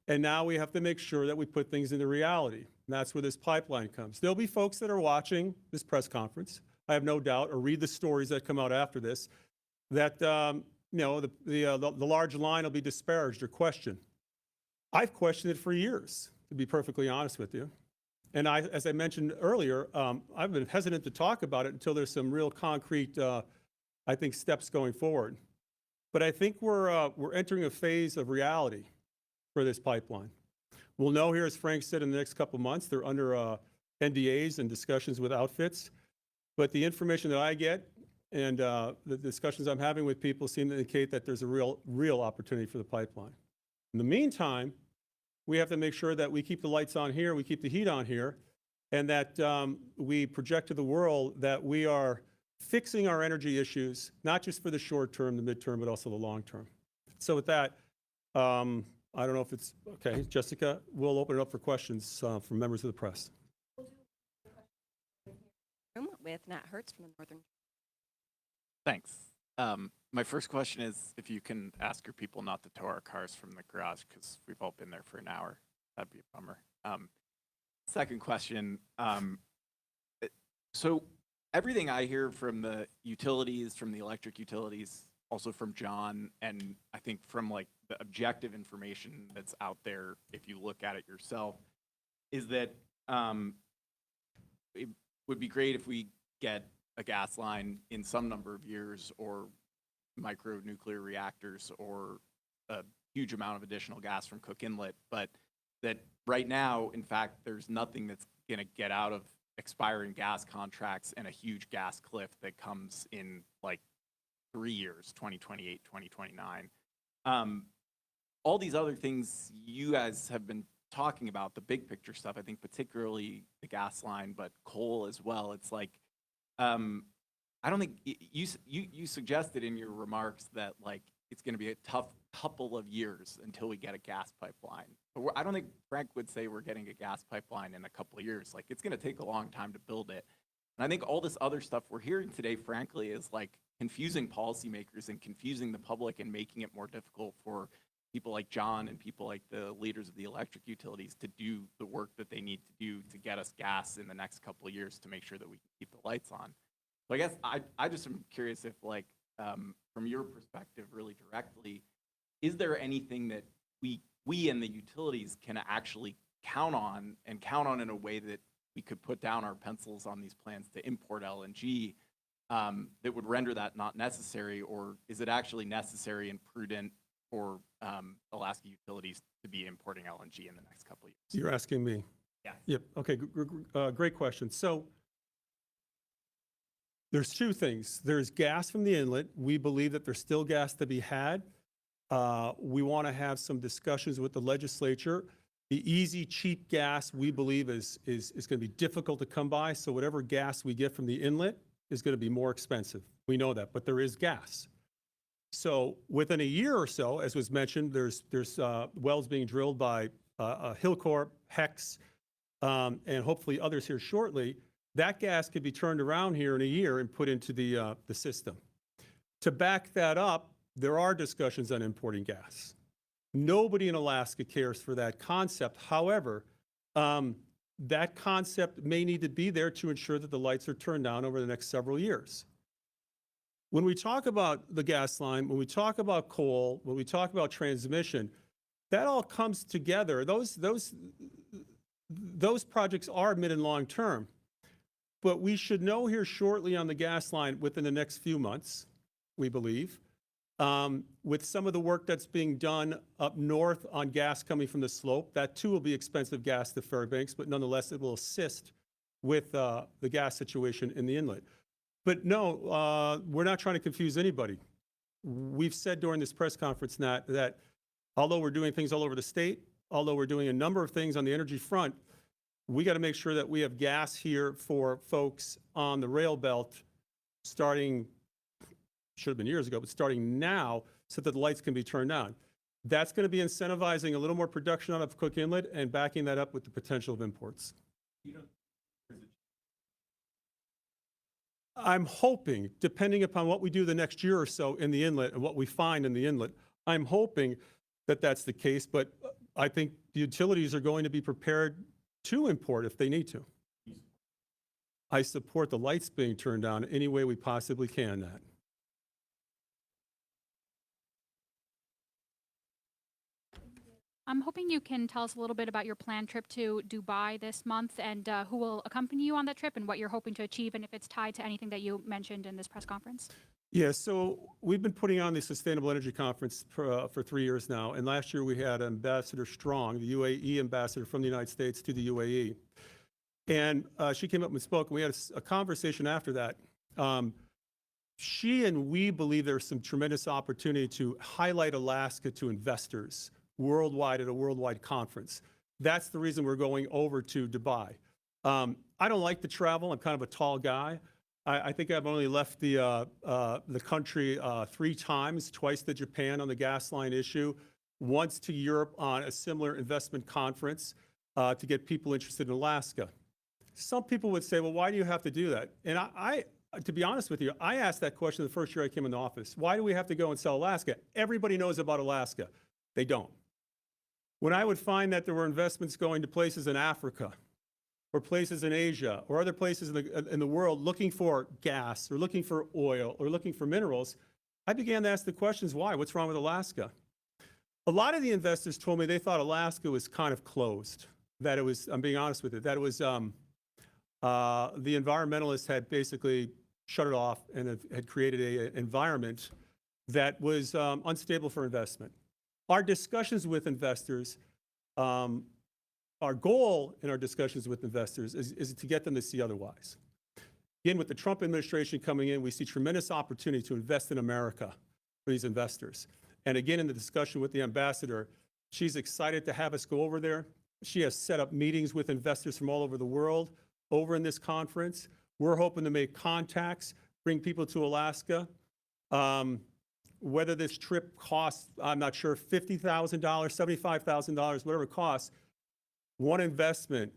Speaker 1: And now we have to make sure that we put things into reality. And that's where this pipeline comes. There'll be folks that are watching this press conference, I have no doubt, or read the stories that come out after this, that the large line will be disparaged or questioned. I've questioned it for years, to be perfectly honest with you. And as I mentioned earlier, I've been hesitant to talk about it until there's some real concrete, I think, steps going forward. But I think we're entering a phase of reality for this pipeline. We'll know here, as Frank said, in the next couple of months. They're under NDAs and discussions with outfits. But the information that I get and the discussions I'm having with people seem to indicate that there's a real opportunity for the pipeline. In the meantime, we have to make sure that we keep the lights on here, we keep the heat on here, and that we project to the world that we are fixing our energy issues, not just for the short term, the midterm, but also the long term. So with that, I don't know if it's okay. Jessica, we'll open it up for questions from members of the press.
Speaker 7: With Nat Hertz from the Northern.
Speaker 8: Thanks. My first question is if you can ask your people not to tow our cars from the garage because we've all been there for an hour. That'd be a bummer. Second question. So everything I hear from the utilities, from the electric utilities, also from John, and I think from like the objective information that's out there, if you look at it yourself, is that it would be great if we get a gas line in some number of years, or micronuclear reactors, or a huge amount of additional gas from Cook Inlet. But that right now, in fact, there's nothing that's going to get out of expiring gas contracts and a huge gas cliff that comes in like 3 years, 2028, 2029. All these other things you guys have been talking about, the big picture stuff, I think particularly the gas line, but coal as well. It's like, I don't think you suggested in your remarks that like it's going to be a tough couple of years until we get a gas pipeline. But I don't think Frank would say we're getting a gas pipeline in a couple of years. Like, it's going to take a long time to build it. And I think all this other stuff we're hearing today, frankly, is like confusing policymakers and confusing the public and making it more difficult for people like John and people like the leaders of the electric utilities to do the work that they need to do to get us gas in the next couple of years to make sure that we can keep the lights on. So I guess I just am curious if, like, from your perspective, really directly, is there anything that we and the utilities can actually count on in a way that we could put down our pencils on these plans to import LNG that would render that not necessary? Or is it actually necessary and prudent for Alaska utilities to be importing LNG in the next couple of years?
Speaker 1: You're asking me?
Speaker 8: Yeah.
Speaker 1: Yep. Okay. Great question. So there's two things. There's gas from the inlet. We believe that there's still gas to be had. We want to have some discussions with the legislature. The easy, cheap gas, we believe, is going to be difficult to come by. So whatever gas we get from the inlet is going to be more expensive. We know that, but there is gas. So within a year or so, as was mentioned, there's wells being drilled by Hillcorp, Hex, and hopefully others here shortly. That gas could be turned around here in a year and put into the system. To back that up, there are discussions on importing gas. Nobody in Alaska cares for that concept. However, that concept may need to be there to ensure that the lights are turned down over the next several years. When we talk about the gas line, when we talk about coal, when we talk about transmission, that all comes together. Those projects are mid and long term. But we should know here shortly on the gas line within the next few months, we believe, with some of the work that's being done up north on gas coming from the slope. That too will be expensive gas to Fairbanks, but nonetheless it will assist with the gas situation in the inlet. But no, we're not trying to confuse anybody. We've said during this press conference, Nat, that although we're doing things all over the state, although we're doing a number of things on the energy front, we got to make sure that we have gas here for folks on the rail belt starting, should have been years ago, but starting now so that the lights can be turned on. That's going to be incentivizing a little more production out of Cook Inlet and backing that up with the potential of imports. I'm hoping, depending upon what we do the next year or so in the inlet and what we find in the inlet, I'm hoping that that's the case, but I think the utilities are going to be prepared to import if they need to. I support the lights being turned on any way we possibly can, Nat.
Speaker 9: I'm hoping you can tell us a little bit about your planned trip to Dubai this month and who will accompany you on that trip and what you're hoping to achieve and if it's tied to anything that you mentioned in this press conference.
Speaker 1: Yeah, so we've been putting on the Sustainable Energy Conference for 3 years now. And last year we had Ambassador Strong, the UAE ambassador from the United States to the UAE. And she came up and spoke, and we had a conversation after that. She and we believe there's some tremendous opportunity to highlight Alaska to investors worldwide at a worldwide conference. That's the reason we're going over to Dubai. I don't like to travel. I'm kind of a tall guy. I think I've only left the country 3 times, twice to Japan on the gas line issue, once to Europe on a similar investment conference to get people interested in Alaska. Some people would say, well, why do you have to do that? And I to be honest with you, I asked that question the first year I came in the office. Why do we have to go and sell Alaska? Everybody knows about Alaska. They don't. When I would find that there were investments going to places in Africa or places in Asia or other places in the world looking for gas or looking for oil or looking for minerals, I began to ask the questions, why? What's wrong with Alaska? A lot of the investors told me they thought Alaska was kind of closed, that it was, I'm being honest with you, that it was the environmentalists had basically shut it off and had created an environment that was unstable for investment. Our discussions with investors, our goal in our discussions with investors is to get them to see otherwise. Again, with the Trump administration coming in, we see tremendous opportunity to invest in America for these investors. And again, in the discussion with the ambassador, she's excited to have us go over there. She has set up meetings with investors from all over the world over in this conference. We're hoping to make contacts, bring people to Alaska. Whether this trip costs, I'm not sure, $50,000, $75,000, whatever it costs, one investment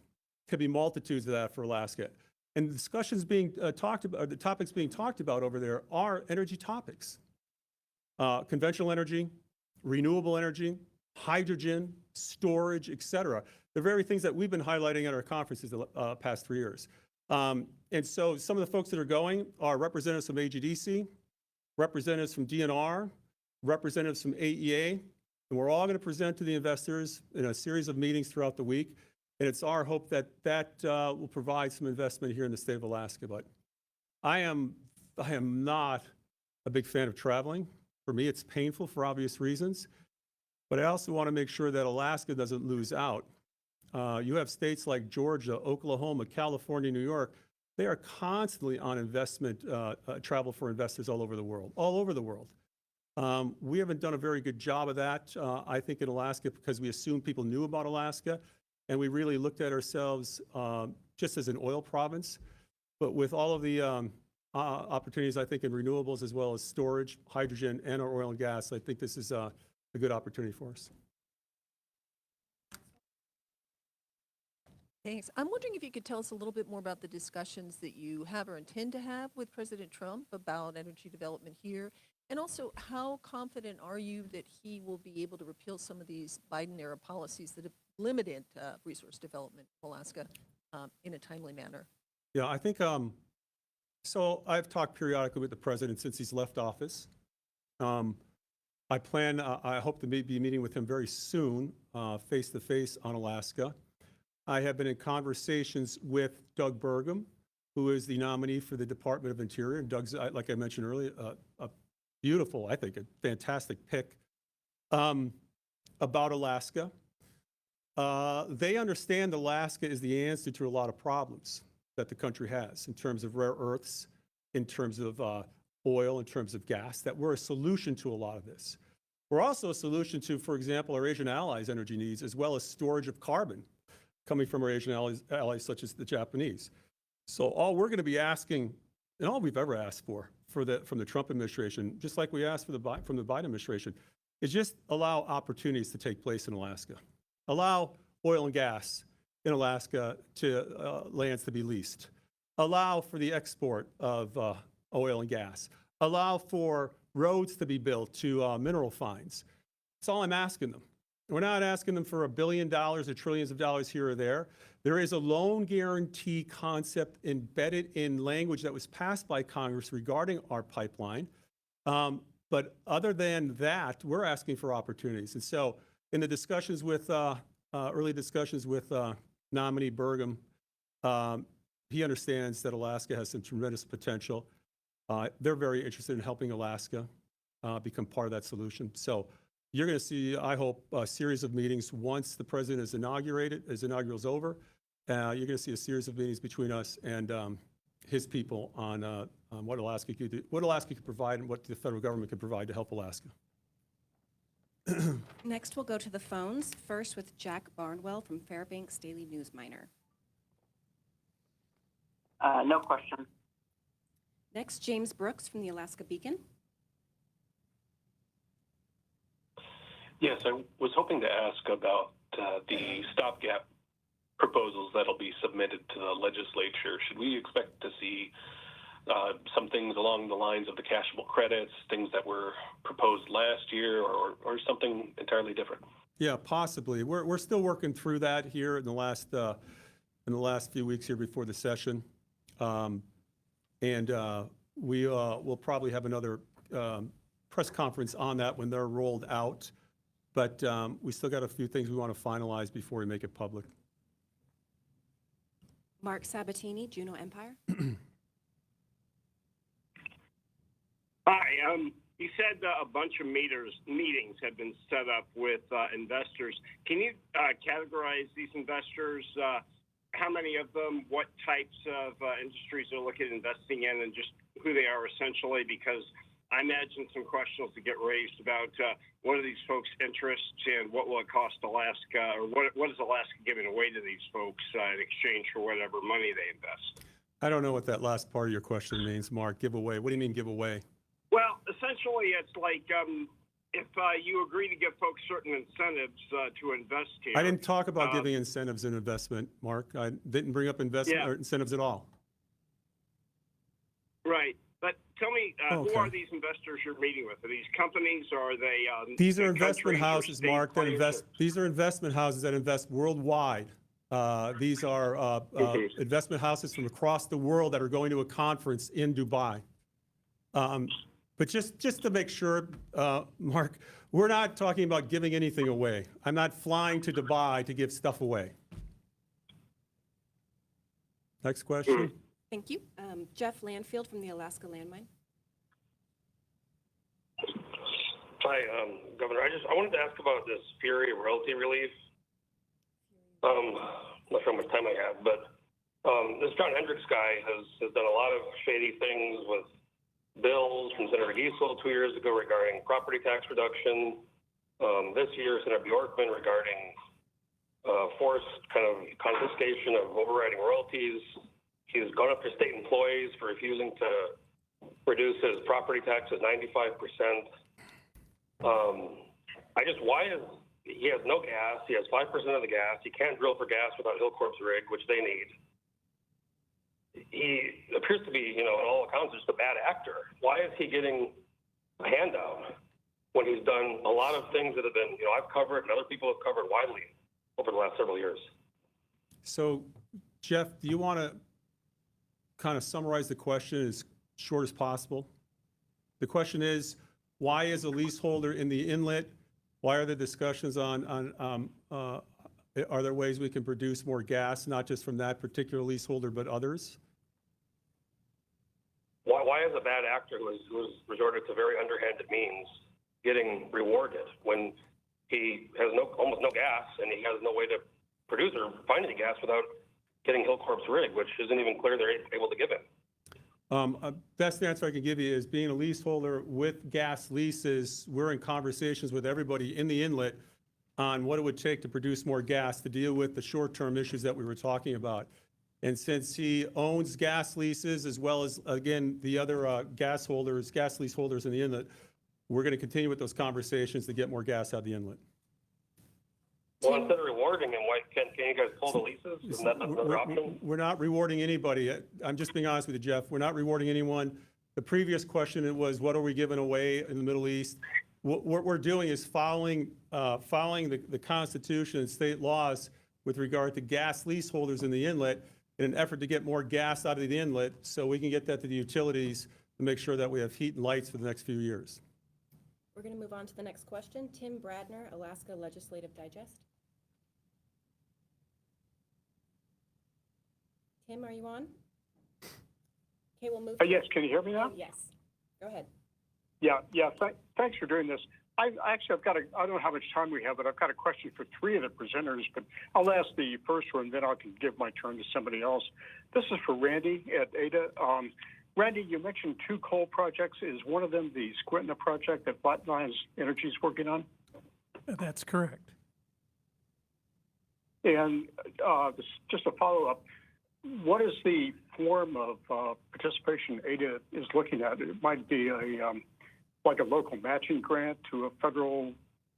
Speaker 1: could be multitudes of that for Alaska. And the discussions being talked about, or the topics being talked about over there are energy topics. Conventional energy, renewable energy, hydrogen, storage, et cetera. The very things that we've been highlighting at our conferences the past 3 years. And so some of the folks that are going are representatives from AGDC, representatives from DNR, representatives from AEA, and we're all going to present to the investors in a series of meetings throughout the week. And it's our hope that that will provide some investment here in the state of Alaska. But I am not a big fan of traveling. For me, it's painful for obvious reasons. But I also want to make sure that Alaska doesn't lose out. You have states like Georgia, Oklahoma, California, New York. They are constantly on investment, travel for investors all over the world, We haven't done a very good job of that, I think, in Alaska because we assumed people knew about Alaska. And we really looked at ourselves just as an oil province. But with all of the opportunities, I think, in renewables as well as storage, hydrogen, and our oil and gas, I think this is a good opportunity for us.
Speaker 10: Thanks. I'm wondering if you could tell us a little bit more about the discussions that you have or intend to have with President Trump about energy development here. And also, how confident are you that he will be able to repeal some of these Biden-era policies that have limited resource development in Alaska in a timely manner?
Speaker 1: Yeah, I think, so I've talked periodically with the president since he's left office. I hope to be meeting with him very soon, face-to-face on Alaska. I have been in conversations with Doug Burgum, who is the nominee for the Department of Interior. And Doug's, like I mentioned earlier, a beautiful, I think, a fantastic pick about Alaska. They understand Alaska is the answer to a lot of problems that the country has in terms of rare earths, in terms of oil, in terms of gas, that we're a solution to a lot of this. We're also a solution to, for example, our Asian allies' energy needs, as well as storage of carbon coming from our Asian allies such as the Japanese. So all we're going to be asking, and all we've ever asked for from the Trump administration, just like we asked from the Biden administration, is just allow opportunities to take place in Alaska. Allow oil and gas in Alaska to lands to be leased. Allow for the export of oil and gas. Allow for roads to be built to mineral finds. That's all I'm asking them. We're not asking them for $1 billion or trillions of dollars here or there. There is a loan guarantee concept embedded in language that was passed by Congress regarding our pipeline. But other than that, we're asking for opportunities. And so in the discussions with, early discussions with nominee Burgum, he understands that Alaska has some tremendous potential. They're very interested in helping Alaska become part of that solution. So you're going to see, I hope, a series of meetings once the president is inaugurated, his inaugural is over. You're going to see a series of meetings between us and his people on what Alaska could do, what Alaska could provide, and what the federal government could provide to help Alaska.
Speaker 7: Next, we'll go to the phones, first with Jack Barnwell from Fairbanks Daily News Miner.
Speaker 11: No question.
Speaker 7: Next, James Brooks from the Alaska Beacon.
Speaker 12: Yes, I was hoping to ask about the stopgap proposals that'll be submitted to the legislature. Should we expect to see some things along the lines of the cashable credits, things that were proposed last year, or something entirely different?
Speaker 1: Yeah, possibly. We're still working through that here in the last few weeks here before the session, and we'll probably have another press conference on that when they're rolled out. But we still got a few things we want to finalize before we make it public.
Speaker 7: Mark Sabatini, Juneau Empire.
Speaker 11: Hi. You said a bunch of meetings have been set up with investors. Can you categorize these investors? How many of them? What types of industries they're looking at investing in, and just who they are essentially? Because I imagine some questions to get raised about what are these folks' interests and what will it cost Alaska, or what is Alaska giving away to these folks in exchange for whatever money they invest?
Speaker 1: I don't know what that last part of your question means, Mark. Give away. What do you mean give away?
Speaker 11: Well, essentially, it's like if you agree to give folks certain incentives to invest here.
Speaker 1: I didn't talk about giving incentives in investment, Mark. I didn't bring up investment or incentives at all.
Speaker 11: Right. But tell me,
Speaker 1: Okay.
Speaker 11: who are these investors you're meeting with? Are these companies, or are they
Speaker 1: These are
Speaker 11: countries
Speaker 1: investment
Speaker 11: or
Speaker 1: houses,
Speaker 11: state
Speaker 1: Mark, that
Speaker 11: players?
Speaker 1: invest. These are investment houses that invest worldwide. These are investment houses from across the world that are going to a conference in Dubai. But just to make sure, Mark, we're not talking about giving anything away. I'm not flying to Dubai to give stuff away. Next question.
Speaker 7: Thank you. Jeff Landfield from the Alaska Landmine.
Speaker 12: Hi, Governor. I wanted to ask about this Fury royalty relief. I'm not sure how much time I have, but this John Hendricks guy has done a lot of shady things with bills from Senator Giesel 2 years ago regarding property tax reduction. This year, Senator Bjorkman regarding forced kind of confiscation of overriding royalties. He's gone up to state employees for refusing to reduce his property taxes 95%. He has no gas. He has 5% of the gas. He can't drill for gas without Hillcorp's rig, which they need. He appears to be, on all accounts, just a bad actor. Why is he getting a handout when he's done a lot of things that have been, I've covered and other people have covered widely over the last several years?
Speaker 1: So, Jeff, do you want to kind of summarize the question as short as possible? The question is, why is a leaseholder in the inlet? Why are the discussions on are there ways we can produce more gas, not just from that particular leaseholder, but others?
Speaker 12: Why is a bad actor who's resorted to very underhanded means getting rewarded when he has almost no gas and he has no way to produce or find any gas without getting Hillcorp's rig, which isn't even clear they're able to give him?
Speaker 1: Best answer I can give you is being a leaseholder with gas leases, we're in conversations with everybody in the inlet on what it would take to produce more gas to deal with the short-term issues that we were talking about. And since he owns gas leases as well as, again, the other gas lease holders in the inlet, we're going to continue with those conversations to get more gas out of the inlet.
Speaker 12: Well, instead of rewarding him, why can't you guys pull the leases? Isn't that another option?
Speaker 1: We're not rewarding anybody. I'm just being honest with you, Jeff. We're not rewarding anyone. The previous question was, what are we giving away in the Middle East? What we're doing is following the Constitution and state laws with regard to gas leaseholders in the inlet in an effort to get more gas out of the inlet so we can get that to the utilities to make sure that we have heat and lights for the next few years.
Speaker 7: We're going to move on to the next question. Tim Bradner, Alaska Legislative Digest. Tim, are you on? Okay, we'll move.
Speaker 11: Yes, can you hear me now?
Speaker 7: Oh, yes. Go ahead.
Speaker 11: Yeah. Thanks for doing this. I don't know how much time we have, but I've got a question for three of the presenters, but I'll ask the first one, then I can give my turn to somebody else. This is for Randy at Ada. Randy, you mentioned two coal projects. Is one of them the Squinta project that Flatlands Energy is working on?
Speaker 5: That's correct.
Speaker 11: And just a follow-up, what is the form of participation Ada is looking at? It might be like a local matching grant to a federal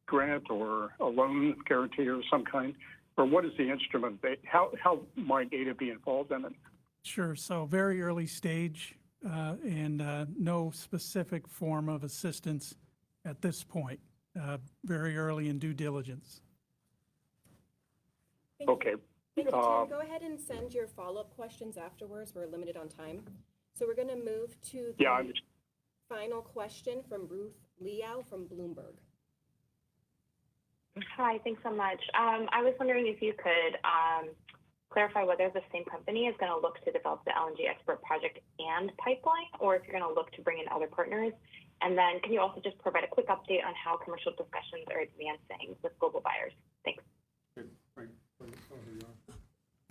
Speaker 11: grant or a loan guarantee of some kind? Or what is the instrument? How might Ada be involved in it?
Speaker 5: Sure. So very early stage and no specific form of assistance at this point. Very early in due diligence.
Speaker 11: Okay.
Speaker 7: Thank you, Tim. Go ahead and send your follow-up questions afterwards. We're limited on time. So we're going to move to the final question from Ruth Liao from Bloomberg.
Speaker 13: Hi, thanks so much. I was wondering if you could clarify whether the same company is going to look to develop the LNG export project and pipeline, or if you're going to look to bring in other partners. And then can you also just provide a quick update on how commercial discussions are advancing with global buyers? Thanks.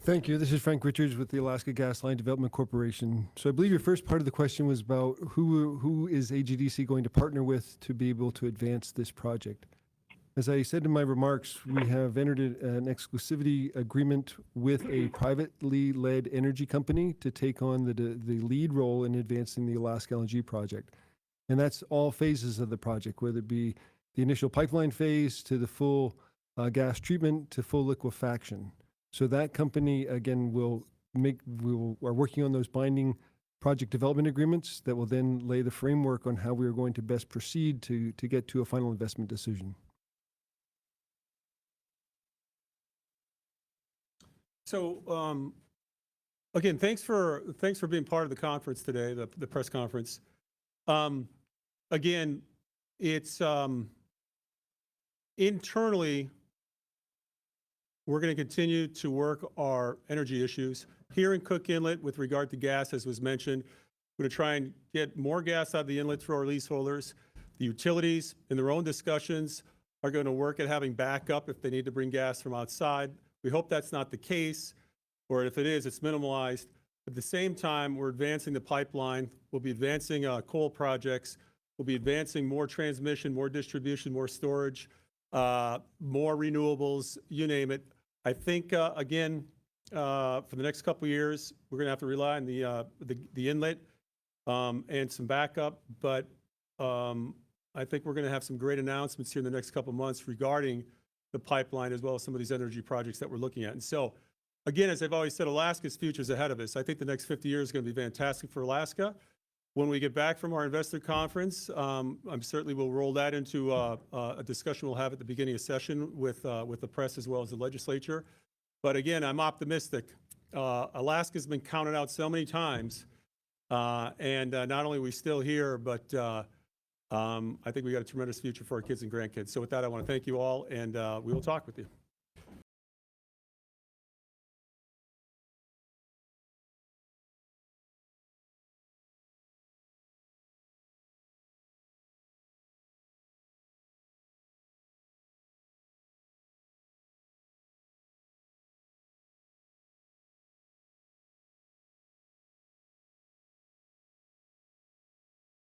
Speaker 6: Thank you. This is Frank Richards with the Alaska Gas Line Development Corporation. So I believe your first part of the question was about who is AGDC going to partner with to be able to advance this project. As I said in my remarks, we have entered an exclusivity agreement with a privately led energy company to take on the lead role in advancing the Alaska LNG project. And that's all phases of the project, whether it be the initial pipeline phase to the full gas treatment to full liquefaction. So that company, again, are working on those binding project development agreements that will then lay the framework on how we are going to best proceed to get to a final investment decision.
Speaker 1: So again, thanks for being part of the conference today, the press conference. Again, it's internally, we're going to continue to work our energy issues. Here in Cook Inlet, with regard to gas, as was mentioned, we're going to try and get more gas out of the inlet through our leaseholders. The utilities, in their own discussions, are going to work at having backup if they need to bring gas from outside. We hope that's not the case, or if it is, it's minimalized. At the same time, we're advancing the pipeline. We'll be advancing coal projects. We'll be advancing more transmission, more distribution, more storage, more renewables, you name it. I think, again, for the next couple of years, we're going to have to rely on the inlet and some backup. But I think we're going to have some great announcements here in the next couple of months regarding the pipeline, as well as some of these energy projects that we're looking at. And so, again, as I've always said, Alaska's future is ahead of us. I think the next 50 years is going to be fantastic for Alaska. When we get back from our investor conference, I'm certainly will roll that into a discussion we'll have at the beginning of session with the press as well as the legislature. But again, I'm optimistic. Alaska's been counted out so many times, and not only are we still here, but I think we got a tremendous future for our kids and grandkids. So with that, I want to thank you all, and we will talk with you.